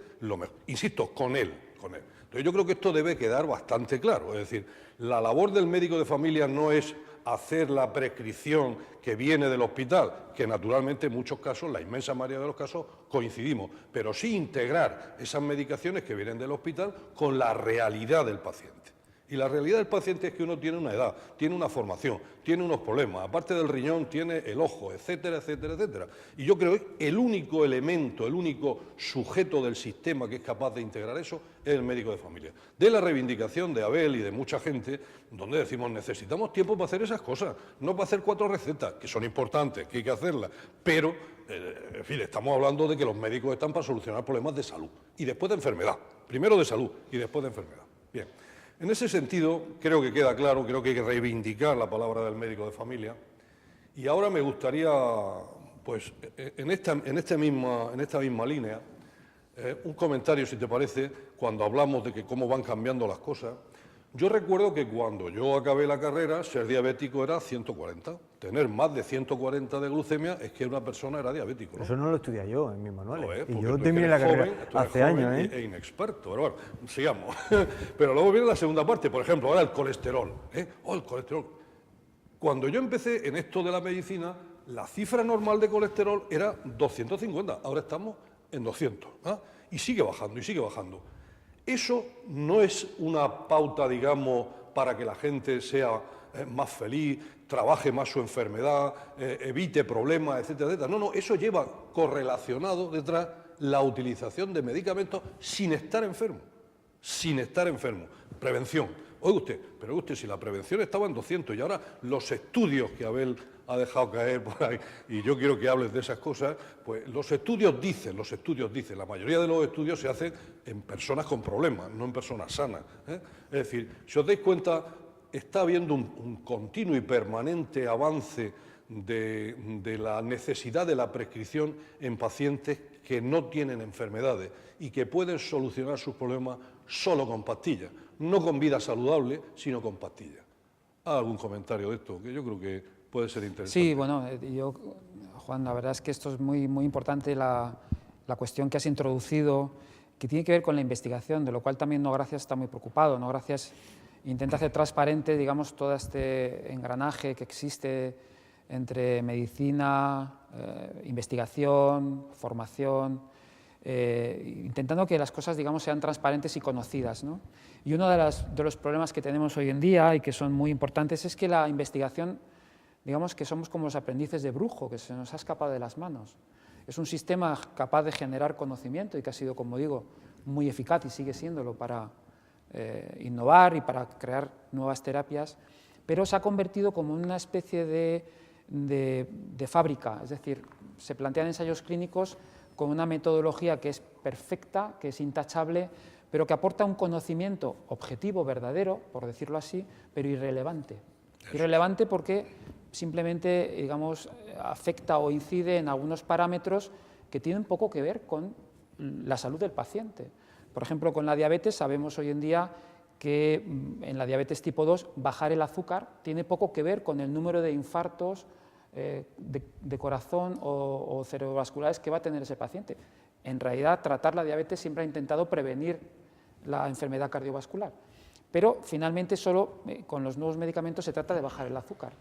insisto, con él. Entonces yo creo que esto debe quedar bastante claro, es decir, la labor del médico de familia no es hacer la prescripción que viene del hospital, que naturalmente en muchos casos, la inmensa mayoría de los casos, coincidimos, pero sí integrar esas medicaciones que vienen del hospital con la realidad del paciente. Y la realidad del paciente es que uno tiene una edad, tiene una formación, tiene unos problemas, aparte del riñón tiene el ojo, etcétera, etcétera, etcétera. Y yo creo que el único elemento, el único sujeto del sistema que es capaz de integrar eso es el médico de familia. De la reivindicación de Abel y de mucha gente, donde decimos necesitamos tiempo para hacer esas cosas, no para hacer 4 recetas, que son importantes, que hay que hacerlas, pero, en fin, estamos hablando de que los médicos están para solucionar problemas de salud y después de enfermedad. Primero de salud y después de enfermedad. Bien. En ese sentido, creo que queda claro, creo que hay que reivindicar la palabra del médico de familia. Y ahora me gustaría, pues, en esta misma línea, un comentario, si te parece, cuando hablamos de que cómo van cambiando las cosas. Yo recuerdo que cuando yo acabé la carrera, ser diabético era 140. Tener más de 140 de glucemia es que una persona era diabético, ¿no? Eso no lo estudié yo en mis manuales. No, y yo terminé la carrera hace años, e inexperto, pero bueno, sigamos. Pero luego viene la segunda parte, por ejemplo, ahora el colesterol. El colesterol. Cuando yo empecé en esto de la medicina, la cifra normal de colesterol era 250, ahora estamos en 200. Y sigue bajando, y sigue bajando. Eso no es una pauta, digamos, para que la gente sea más feliz, trabaje más su enfermedad, evite problemas, etcétera, etcétera. No, eso lleva correlacionado detrás la utilización de medicamentos sin estar enfermo. Prevención. Oiga usted, si la prevención estaba en 200 y ahora los estudios que Abel ha dejado caer por ahí, y yo quiero que hables de esas cosas, pues los estudios dicen, la mayoría de los estudios se hacen en personas con problemas, no en personas sanas. Es decir, si os dais cuenta, está habiendo un continuo y permanente avance de la necesidad de la prescripción en pacientes que no tienen enfermedades y que pueden solucionar sus problemas solo con pastillas, no con vida saludable, sino con pastillas. ¿Haz algún comentario de esto? Que yo creo que puede ser interesante. Sí, bueno, Juan, la verdad es que esto es muy, muy importante, la cuestión que has introducido, que tiene que ver con la investigación, de lo cual también No Gracias está muy preocupado. No Gracias intenta hacer transparente, digamos, todo este engranaje que existe entre medicina, investigación, formación, intentando que las cosas, digamos, sean transparentes y conocidas, ¿no? Y uno de los problemas que tenemos hoy en día y que son muy importantes es que la investigación, digamos que somos como los aprendices de brujo, que se nos ha escapado de las manos. Es un sistema capaz de generar conocimiento y que ha sido, como digo, muy eficaz y sigue siéndolo para innovar y para crear nuevas terapias, pero se ha convertido como en una especie de fábrica, es decir, se plantean ensayos clínicos con una metodología que es perfecta, que es intachable, pero que aporta un conocimiento objetivo, verdadero, por decirlo así, pero irrelevante. Irrelevante porque simplemente, digamos, afecta o incide en algunos parámetros que tienen poco que ver con la salud del paciente. Por ejemplo, con la diabetes sabemos hoy en día que en la diabetes tipo 2 bajar el azúcar tiene poco que ver con el número de infartos de corazón o cerebrovasculares que va a tener ese paciente. En realidad, tratar la diabetes siempre ha intentado prevenir la enfermedad cardiovascular, pero finalmente solo con los nuevos medicamentos se trata de bajar el azúcar.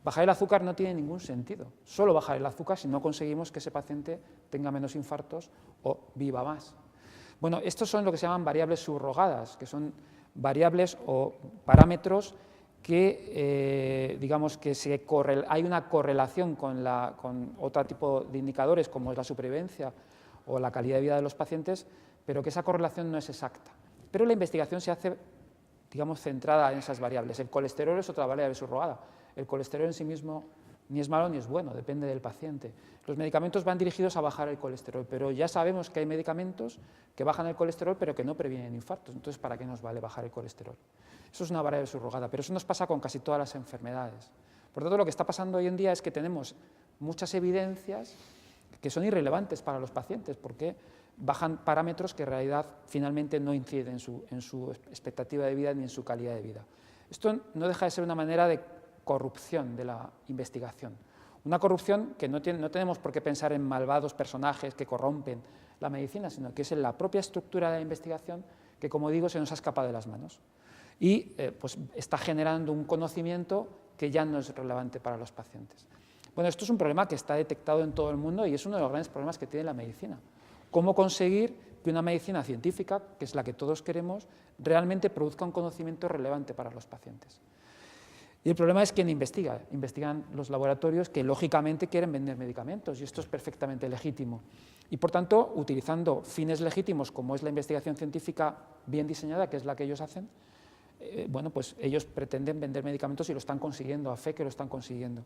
Bajar el azúcar no tiene ningún sentido, solo bajar el azúcar si no conseguimos que ese paciente tenga menos infartos o viva más. Bueno, estos son lo que se llaman variables subrogadas, que son variables o parámetros que, digamos, que hay una correlación con otro tipo de indicadores, como es la supervivencia o la calidad de vida de los pacientes, pero que esa correlación no es exacta. pero la investigación se hace, digamos, centrada en esas variables. El colesterol es otra variable subrogada. El colesterol en sí mismo ni es malo ni es bueno, depende del paciente. Los medicamentos van dirigidos a bajar el colesterol, pero ya sabemos que hay medicamentos que bajan el colesterol pero que no previenen infartos. Entonces, ¿para qué nos vale bajar el colesterol? Eso es una variable subrogada, pero eso nos pasa con casi todas las enfermedades. Por lo tanto, lo que está pasando hoy en día es que tenemos muchas evidencias que son irrelevantes para los pacientes, porque bajan parámetros que en realidad finalmente no inciden en su expectativa de vida ni en su calidad de vida. Esto no deja de ser una manera de corrupción de la investigación. Una corrupción que no tenemos por qué pensar en malvados personajes que corrompen la medicina, sino que es en la propia estructura de la investigación que, como digo, se nos ha escapado de las manos. Y pues está generando un conocimiento que ya no es relevante para los pacientes. Bueno, esto es un problema que está detectado en todo el mundo y es uno de los grandes problemas que tiene la medicina. ¿Cómo conseguir que una medicina científica, que es la que todos queremos, realmente produzca un conocimiento relevante para los pacientes? Y el problema es quién investiga. Investigan los laboratorios que lógicamente quieren vender medicamentos y esto es perfectamente legítimo. Y por tanto, utilizando fines legítimos como es la investigación científica bien diseñada, que es la que ellos hacen, bueno, pues ellos pretenden vender medicamentos y lo están consiguiendo, a fe que lo están consiguiendo.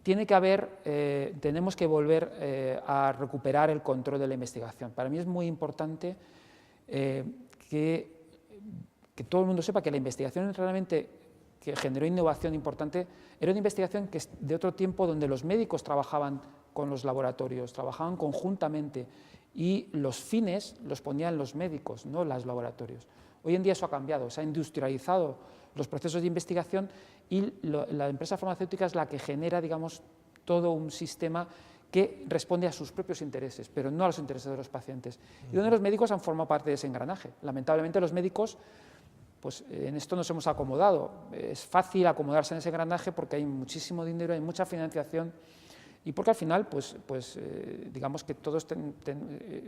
Tenemos que volver a recuperar el control de la investigación. Para mí es muy importante que todo el mundo sepa que la investigación realmente que generó innovación importante era una investigación que es de otro tiempo donde los médicos trabajaban con los laboratorios, trabajaban conjuntamente y los fines los ponían los médicos, no los laboratorios. Hoy en día eso ha cambiado, se ha industrializado los procesos de investigación y la empresa farmacéutica es la que genera, digamos, todo un sistema que responde a sus propios intereses, pero no a los intereses de los pacientes. Y donde los médicos han formado parte de ese engranaje. Lamentablemente los médicos, pues en esto nos hemos acomodado. Es fácil acomodarse en ese engranaje porque hay muchísimo dinero, hay mucha financiación y porque al final, digamos que todos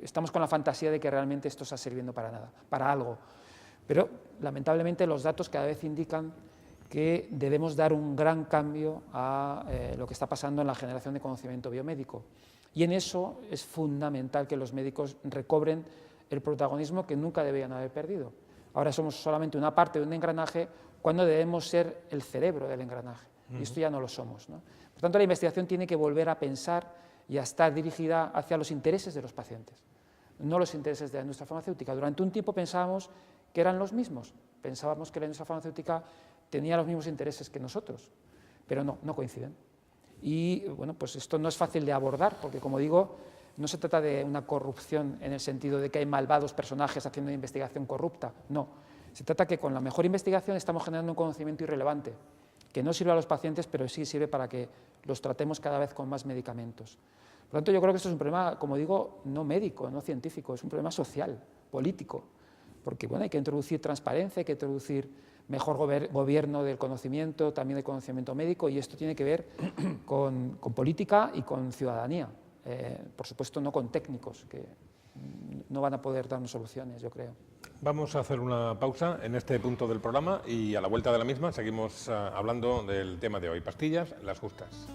estamos con la fantasía de que realmente esto está sirviendo para nada, para algo. Pero lamentablemente los datos cada vez indican que debemos dar un gran cambio a lo que está pasando en la generación de conocimiento biomédico. Y en eso es fundamental que los médicos recobren el protagonismo que nunca deberían haber perdido. Ahora somos solamente una parte de un engranaje cuando debemos ser el cerebro del engranaje. Y esto ya no lo somos, ¿no? Por tanto, la investigación tiene que volver a pensar y a estar dirigida hacia los intereses de los pacientes, no los intereses de la industria farmacéutica. Durante un tiempo pensábamos que eran los mismos. Pensábamos que la industria farmacéutica tenía los mismos intereses que nosotros, pero no coinciden. Y bueno, pues esto no es fácil de abordar, porque como digo, no se trata de una corrupción en el sentido de que hay malvados personajes haciendo una investigación corrupta, no. Se trata que con la mejor investigación estamos generando un conocimiento irrelevante, que no sirve a los pacientes, pero sí sirve para que los tratemos cada vez con más medicamentos. Por lo tanto, yo creo que esto es un problema, como digo, no médico, no científico, es un problema social, político, porque bueno, hay que introducir transparencia, hay que introducir mejor gobierno del conocimiento, también del conocimiento médico, y esto tiene que ver con política y con ciudadanía. Por supuesto, no con técnicos, que no van a poder darnos soluciones, yo creo. Vamos a hacer una pausa en este punto del programa y a la vuelta de la misma seguimos hablando del tema de hoy, pastillas, las justas.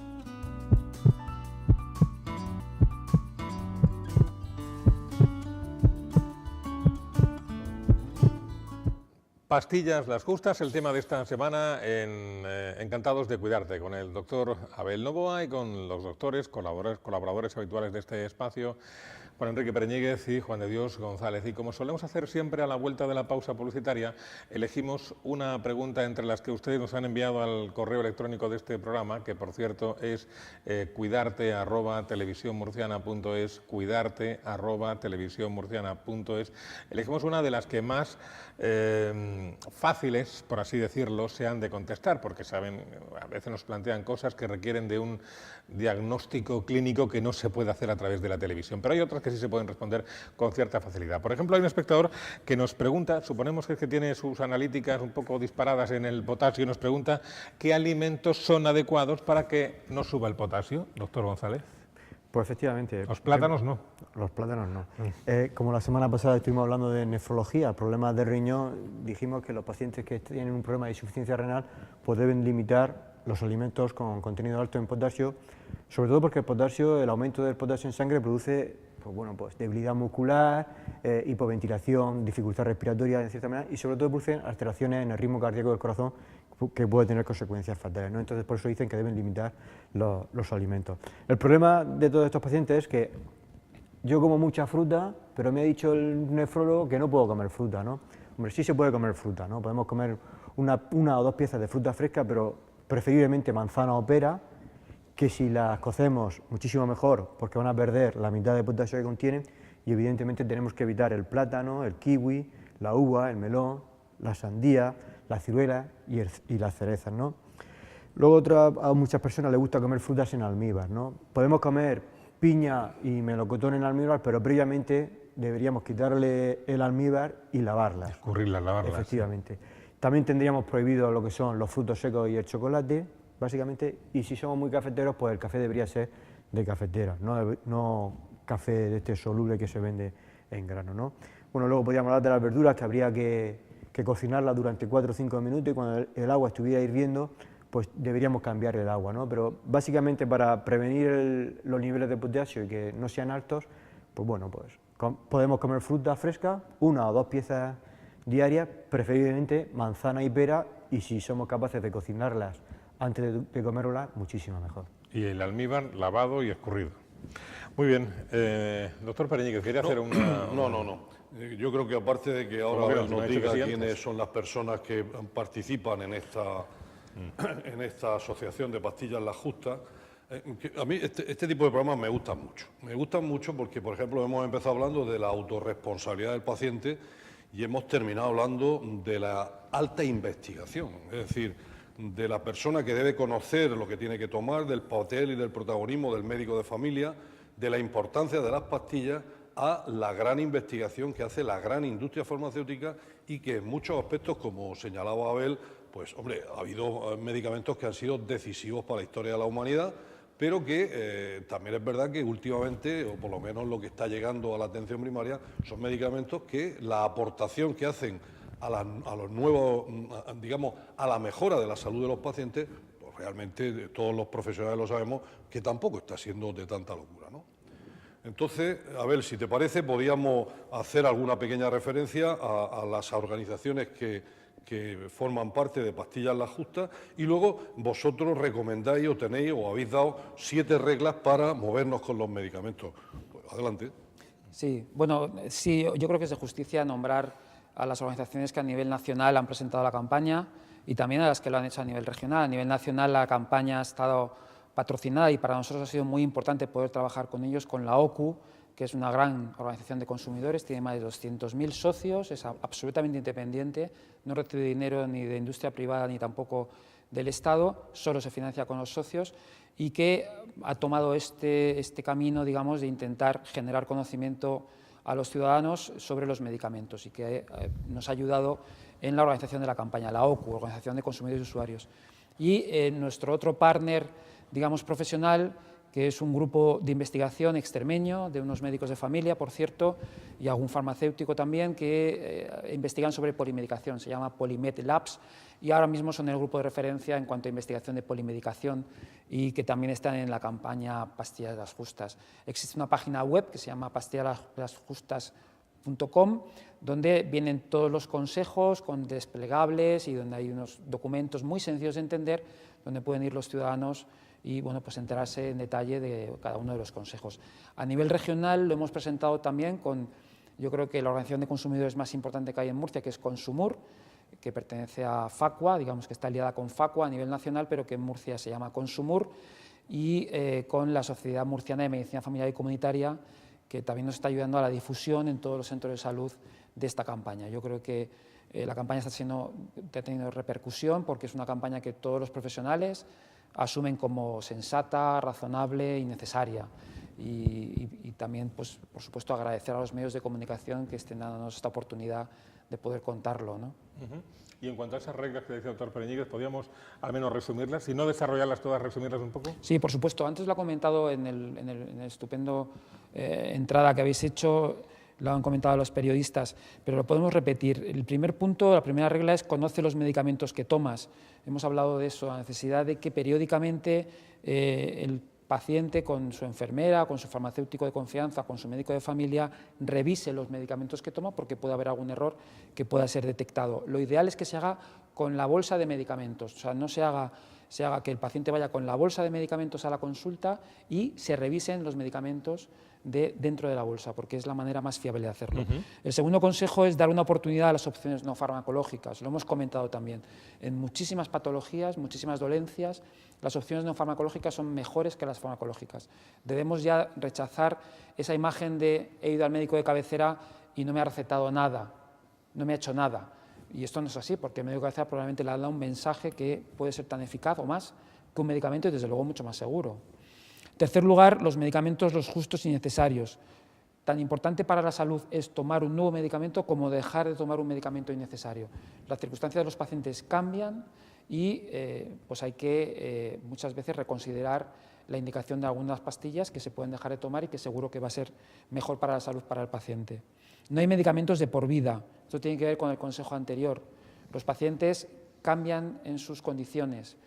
Pastillas, las justas, el tema de esta semana en Encantados de Cuidarte, con el doctor Abel Novoa y con los doctores, colaboradores habituales de este espacio, Juan Enrique Pereñíguez y Juan de Dios González. Y como solemos hacer siempre a la vuelta de la pausa publicitaria, elegimos una pregunta entre las que ustedes nos han enviado al correo electrónico de este programa, que por cierto es cuidarte@televisionmurciana.es, cuidarte@televisionmurciana.es. Elegimos una de las que más fáciles, por así decirlo, se han de contestar, porque saben, a veces nos plantean cosas que requieren de un diagnóstico clínico que no se puede hacer a través de la televisión, pero hay otras que sí se pueden responder con cierta facilidad. Por ejemplo, hay un espectador que nos pregunta, suponemos que es que tiene sus analíticas un poco disparadas en el potasio, y nos pregunta qué alimentos son adecuados para que no suba el potasio, doctor González. Pues efectivamente. Los plátanos no. Los plátanos no. Como la semana pasada estuvimos hablando de nefrología, problemas de riñón, dijimos que los pacientes que tienen un problema de insuficiencia renal pues deben limitar los alimentos con contenido alto en potasio, sobre todo porque el aumento del potasio en sangre produce pues bueno, pues debilidad muscular, hipoventilación, dificultad respiratoria en cierta manera, y sobre todo producen alteraciones en el ritmo cardíaco del corazón que puede tener consecuencias fatales, ¿no? Entonces por eso dicen que deben limitar los alimentos. El problema de todos estos pacientes es que yo como mucha fruta, pero me ha dicho el nefrólogo que no puedo comer fruta, ¿no? Hombre, sí se puede comer fruta, ¿no? Podemos comer una o dos piezas de fruta fresca, pero preferiblemente manzana o pera, que si las cocemos muchísimo mejor, porque van a perder la mitad de potasio que contienen, y evidentemente tenemos que evitar el plátano, el kiwi, la uva, el melón, la sandía, la ciruela y las cerezas, ¿no? Luego a muchas personas les gusta comer frutas en almíbar, ¿no? Podemos comer piña y melocotón en almíbar, pero previamente deberíamos quitarle el almíbar y lavarlas. Escurrirlas, lavarlas. Efectivamente. También tendríamos prohibido lo que son los frutos secos y el chocolate, básicamente, y si somos muy cafeteros, pues el café debería ser de cafetera, no café de este soluble que se vende en grano, ¿no? Bueno, luego podríamos hablar de las verduras, que habría que cocinarlas durante 4 o 5 minutos, y cuando el agua estuviera hirviendo, pues deberíamos cambiar el agua, ¿no? Pero básicamente para prevenir los niveles de potasio y que no sean altos, pues bueno, pues podemos comer fruta fresca, 1 o 2 piezas diarias, preferiblemente manzana y pera, y si somos capaces de cocinarlas antes de comerlas, muchísimo mejor. Y el almíbar lavado y escurrido. Muy bien. Doctor Pereñíquez, quería hacer una... No. Yo creo que aparte de que ahora Bueno, nos me ha dicho diga que sí quiénes antes. son las personas que participan en esta asociación de pastillas Las Justas, a mí este tipo de programas me gustan mucho. Me gustan mucho porque, por ejemplo, hemos empezado hablando de la autorresponsabilidad del paciente y hemos terminado hablando de la alta investigación, es decir, de la persona que debe conocer lo que tiene que tomar, del papel y del protagonismo del médico de familia, de la importancia de las pastillas, a la gran investigación que hace la gran industria farmacéutica y que en muchos aspectos, como señalaba Abel, pues hombre, ha habido medicamentos que han sido decisivos para la historia de la humanidad, pero que también es verdad que últimamente, o por lo menos lo que está llegando a la atención primaria, son medicamentos que la aportación que hacen a los nuevos, digamos, a la mejora de la salud de los pacientes, pues realmente todos los profesionales lo sabemos, que tampoco está siendo de tanta locura, ¿no? Entonces, Abel, si te parece, podríamos hacer alguna pequeña referencia a las organizaciones que forman parte de Pastillas Las Justas, y luego vosotros recomendáis o tenéis o habéis dado 7 reglas para movernos con los medicamentos. Pues, adelante. Sí, bueno, sí, yo creo que es de justicia nombrar a las organizaciones que a nivel nacional han presentado la campaña y también a las que lo han hecho a nivel regional. A nivel nacional la campaña ha estado patrocinada y para nosotros ha sido muy importante poder trabajar con ellos, con la OCU, que es una gran organización de consumidores, tiene más de 200.000 socios, es absolutamente independiente, no recibe dinero ni de industria privada ni tampoco del Estado, solo se financia con los socios, y que ha tomado este camino, digamos, de intentar generar conocimiento a los ciudadanos sobre los medicamentos y que nos ha ayudado en la organización de la campaña, la OCU, Organización de Consumidores y Usuarios. Y nuestro otro partner, digamos, profesional, que es un grupo de investigación extremeño, de unos médicos de familia, por cierto, y algún farmacéutico también, que investigan sobre polimedicación, se llama Polimed Labs, y ahora mismo son el grupo de referencia en cuanto a investigación de polimedicación y que también están en la campaña Pastillas Las Justas. Existe una página web que se llama pastillaslasjustas.com, donde vienen todos los consejos con desplegables y donde hay unos documentos muy sencillos de entender, donde pueden ir los ciudadanos y bueno, pues enterarse en detalle de cada uno de los consejos. A nivel regional lo hemos presentado también con, yo creo que la organización de consumidores más importante que hay en Murcia, que es Consumur, que pertenece a Facua, digamos que está aliada con Facua a nivel nacional, pero que en Murcia se llama Consumur, y con la Sociedad Murciana de Medicina Familiar y Comunitaria, que también nos está ayudando a la difusión en todos los centros de salud de esta campaña. Yo creo que la campaña está teniendo repercusión porque es una campaña que todos los profesionales asumen como sensata, razonable y necesaria. Y también, pues, por supuesto, agradecer a los medios de comunicación que estén dándonos esta oportunidad de poder contarlo, ¿no? Y en cuanto a esas reglas que decía el doctor Pereñíquez, ¿podríamos al menos resumirlas? Si no desarrollarlas todas, resumirlas un poco. Sí, por supuesto. Antes lo ha comentado en el estupendo entrada que habéis hecho, lo han comentado los periodistas, pero lo podemos repetir. El primer punto, la primera regla es conoce los medicamentos que tomas. Hemos hablado de eso, la necesidad de que periódicamente el paciente con su enfermera, con su farmacéutico de confianza, con su médico de familia, revise los medicamentos que toma porque puede haber algún error que pueda ser detectado. Lo ideal es que se haga con la bolsa de medicamentos, o sea, no se haga que el paciente vaya con la bolsa de medicamentos a la consulta y se revisen los medicamentos dentro de la bolsa, porque es la manera más fiable de hacerlo. El segundo consejo es dar una oportunidad a las opciones no farmacológicas. Lo hemos comentado también. En muchísimas patologías, muchísimas dolencias, las opciones no farmacológicas son mejores que las farmacológicas. Debemos ya rechazar esa imagen de he ido al médico de cabecera y no me ha recetado nada, no me ha hecho nada. Y esto no es así, porque el médico de cabecera probablemente le ha dado un mensaje que puede ser tan eficaz o más que un medicamento y desde luego mucho más seguro. En tercer lugar, los medicamentos los justos y necesarios. Tan importante para la salud es tomar un nuevo medicamento como dejar de tomar un medicamento innecesario. Las circunstancias de los pacientes cambian y pues hay que muchas veces reconsiderar la indicación de algunas pastillas que se pueden dejar de tomar y que seguro que va a ser mejor para la salud para el paciente. No hay medicamentos de por vida. Esto tiene que ver con el consejo anterior. Los pacientes cambian en sus condiciones.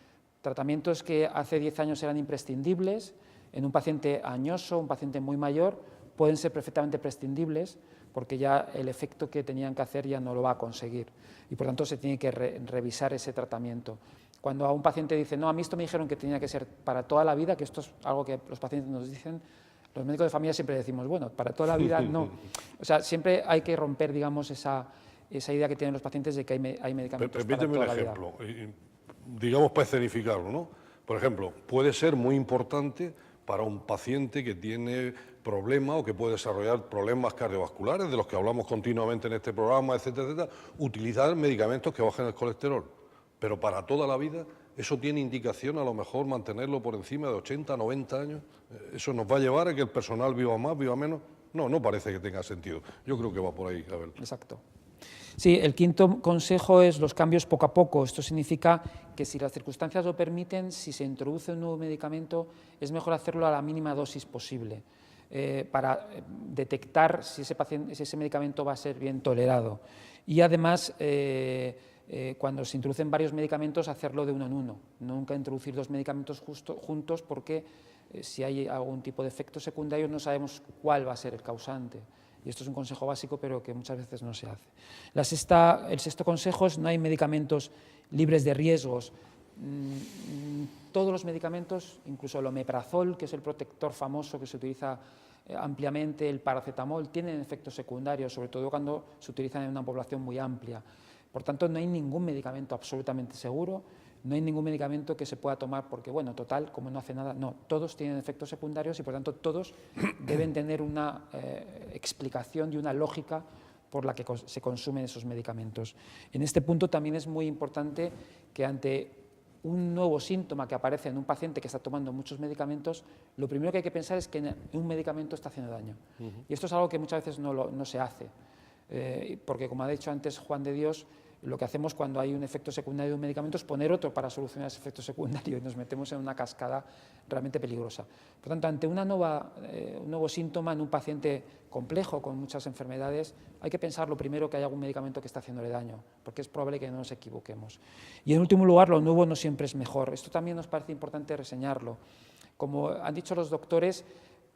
Tratamientos que hace 10 años eran imprescindibles, en un paciente añoso, un paciente muy mayor, pueden ser perfectamente prescindibles porque ya el efecto que tenían que hacer ya no lo va a conseguir y por tanto se tiene que revisar ese tratamiento. Cuando a un paciente dice, no, a mí esto me dijeron que tenía que ser para toda la vida, que esto es algo que los pacientes nos dicen, los médicos de familia siempre decimos, bueno, para toda la vida no. O sea, siempre hay que romper, digamos, esa idea que tienen los pacientes de que hay medicamentos para toda la vida. Permíteme un ejemplo, digamos para escenificarlo, ¿no? Por ejemplo, puede ser muy importante para un paciente que tiene problemas o que puede desarrollar problemas cardiovasculares, de los que hablamos continuamente en este programa, etcétera, etcétera, utilizar medicamentos que bajen el colesterol. Pero para toda la vida, ¿eso tiene indicación a lo mejor mantenerlo por encima de 80, 90 años? ¿Eso nos va a llevar a que el personal viva más, viva menos? No, no parece que tenga sentido. Yo creo que va por ahí, Abel. Exacto. Sí, el quinto consejo es los cambios poco a poco. Esto significa que si las circunstancias lo permiten, si se introduce un nuevo medicamento, es mejor hacerlo a la mínima dosis posible para detectar si ese medicamento va a ser bien tolerado. Y además, cuando se introducen varios medicamentos, hacerlo de uno en uno. Nunca introducir dos medicamentos juntos porque si hay algún tipo de efectos secundarios no sabemos cuál va a ser el causante. Y esto es un consejo básico, pero que muchas veces no se hace. El sexto consejo es no hay medicamentos libres de riesgos. Todos los medicamentos, incluso el omeprazol, que es el protector famoso que se utiliza ampliamente, el paracetamol, tienen efectos secundarios, sobre todo cuando se utilizan en una población muy amplia. Por tanto, no hay ningún medicamento absolutamente seguro, no hay ningún medicamento que se pueda tomar porque, bueno, total, como no hace nada, no, todos tienen efectos secundarios y, por tanto, todos deben tener una explicación y una lógica por la que se consumen esos medicamentos. En este punto también es muy importante que ante un nuevo síntoma que aparece en un paciente que está tomando muchos medicamentos, lo primero que hay que pensar es que un medicamento está haciendo daño. Y esto es algo que muchas veces no se hace, porque, como ha dicho antes Juan de Dios, lo que hacemos cuando hay un efecto secundario de un medicamento es poner otro para solucionar ese efecto secundario y nos metemos en una cascada realmente peligrosa. Por tanto, ante un nuevo síntoma en un paciente complejo con muchas enfermedades, hay que pensar lo primero que hay algún medicamento que está haciéndole daño, porque es probable que no nos equivoquemos. Y en último lugar, lo nuevo no siempre es mejor. Esto también nos parece importante reseñarlo. Como han dicho los doctores,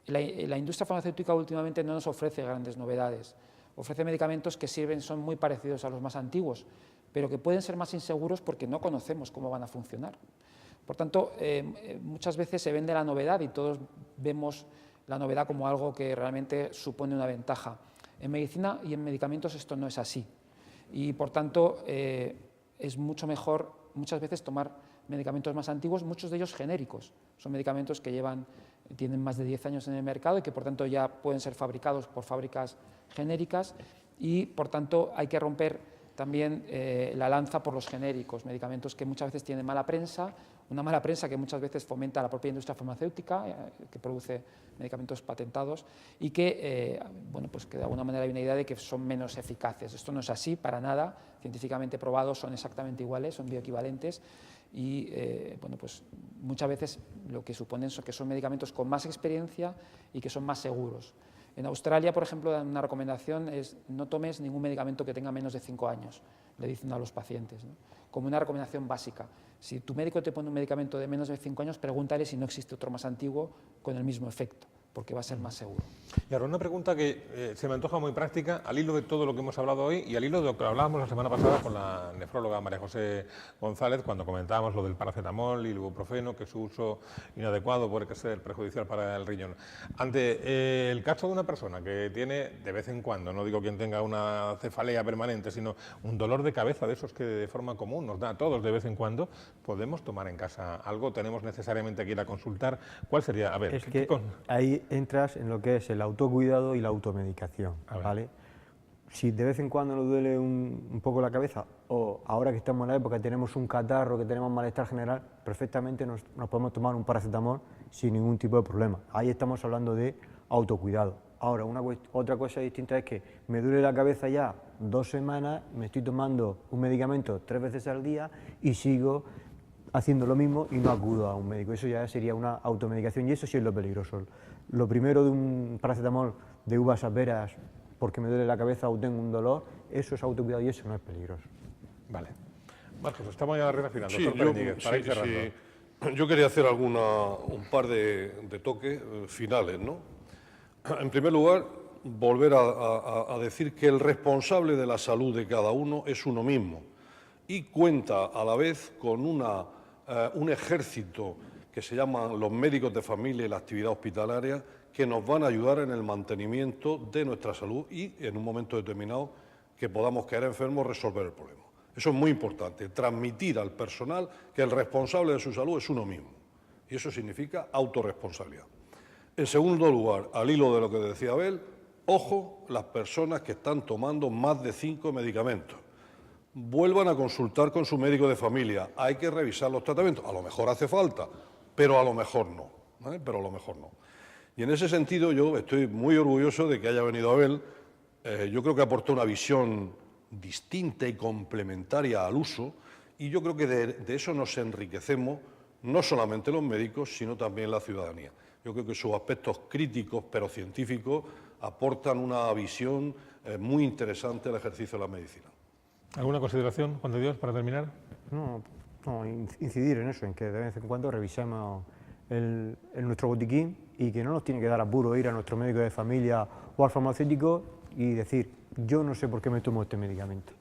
la industria farmacéutica últimamente no nos ofrece grandes novedades. Ofrece medicamentos que son muy parecidos a los más antiguos, pero que pueden ser más inseguros porque no conocemos cómo van a funcionar. Por tanto, muchas veces se vende la novedad y todos vemos la novedad como algo que realmente supone una ventaja. En medicina y en medicamentos esto no es así. Y, por tanto, es mucho mejor muchas veces tomar medicamentos más antiguos, muchos de ellos genéricos. Son medicamentos que tienen más de 10 años en el mercado y que, por tanto, ya pueden ser fabricados por fábricas genéricas y, por tanto, hay que romper también la lanza por los genéricos, medicamentos que muchas veces tienen mala prensa, una mala prensa que muchas veces fomenta la propia industria farmacéutica, que produce medicamentos patentados y que, bueno, pues que de alguna manera hay una idea de que son menos eficaces. Esto no es así para nada, científicamente probados, son exactamente iguales, son bioequivalentes y, bueno, pues muchas veces lo que suponen es que son medicamentos con más experiencia y que son más seguros. En Australia, por ejemplo, una recomendación es no tomes ningún medicamento que tenga menos de 5 años, le dicen a los pacientes, ¿no? Como una recomendación básica. Si tu médico te pone un medicamento de menos de 5 años, pregúntale si no existe otro más antiguo con el mismo efecto, porque va a ser más seguro. Y ahora una pregunta que se me antoja muy práctica, al hilo de todo lo que hemos hablado hoy y al hilo de lo que hablábamos la semana pasada con la nefróloga María José González, cuando comentábamos lo del paracetamol y el ibuprofeno, que su uso inadecuado puede ser perjudicial para el riñón. Ante el caso de una persona que tiene de vez en cuando, no digo quien tenga una cefalea permanente, sino un dolor de cabeza de esos que de forma común nos da a todos de vez en cuando, ¿podemos tomar en casa algo? ¿Tenemos necesariamente que ir a consultar? ¿Cuál sería? A ver, es que ahí entras en lo que es el autocuidado y la automedicación, ¿vale? Si de vez en cuando nos duele un poco la cabeza, o ahora que estamos en la época tenemos un catarro, que tenemos malestar general, perfectamente nos podemos tomar un paracetamol sin ningún tipo de problema. Ahí estamos hablando de autocuidado. Ahora, otra cosa distinta es que me duele la cabeza ya 2 semanas, me estoy tomando un medicamento 3 veces al día y sigo haciendo lo mismo y no acudo a un médico. Eso ya sería una automedicación y eso sí es lo peligroso. Lo primero de un paracetamol de uvas a peras porque me duele la cabeza o tengo un dolor, eso es autocuidado y eso no es peligroso. Vale. Marcos, estamos ya final. Sí, Doctor Pereñíguez, para ir cerrando. Yo quería hacer un par de toques finales, ¿no? En primer lugar, volver a decir que el responsable de la salud de cada uno es uno mismo y cuenta a la vez con un ejército que se llaman los médicos de familia y la actividad hospitalaria, que nos van a ayudar en el mantenimiento de nuestra salud y en un momento determinado que podamos caer enfermos, resolver el problema. Eso es muy importante, transmitir al personal que el responsable de su salud es uno mismo. Y eso significa autorresponsabilidad. En segundo lugar, al hilo de lo que decía Abel, ojo las personas que están tomando más de 5 medicamentos. Vuelvan a consultar con su médico de familia. Hay que revisar los tratamientos. A lo mejor hace falta, pero a lo mejor no. Pero a lo mejor no. Y en ese sentido yo estoy muy orgulloso de que haya venido Abel. Yo creo que aportó una visión distinta y complementaria al uso y yo creo que de eso nos enriquecemos no solamente los médicos, sino también la ciudadanía. Yo creo que sus aspectos críticos, pero científicos, aportan una visión muy interesante al ejercicio de la medicina. ¿Alguna consideración, Juan de Dios, para terminar? No, incidir en eso, en que de vez en cuando revisemos nuestro botiquín y que no nos tiene que dar apuro ir a nuestro médico de familia o al farmacéutico y decir, yo no sé por qué me tomo este medicamento.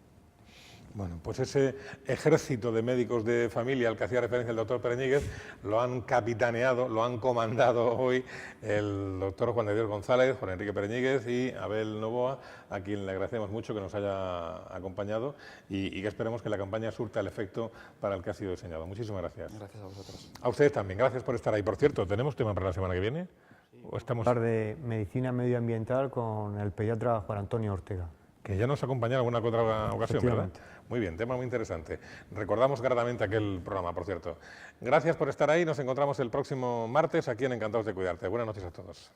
Bueno, pues ese ejército de médicos de familia al que hacía referencia el doctor Pereñíguez lo han capitaneado, lo han comandado hoy el doctor Juan de Dios González, Juan Enrique Pereñíguez y Abel Novoa, a quien le agradecemos mucho que nos haya acompañado y que esperemos que la campaña surta el efecto para el que ha sido diseñado. Muchísimas gracias. Gracias a vosotros. A ustedes también, gracias por estar ahí. Por cierto, ¿tenemos tema para la semana que viene? ¿O estamos... Hablar de medicina medioambiental con el pediatra Juan Antonio Ortega. Que ya nos acompañó en alguna que otra ocasión, ¿verdad? Muy bien, tema muy interesante. Recordamos gratamente aquel programa, por cierto. Gracias por estar ahí, nos encontramos el próximo martes aquí en Encantados de Cuidarte. Buenas noches a todos.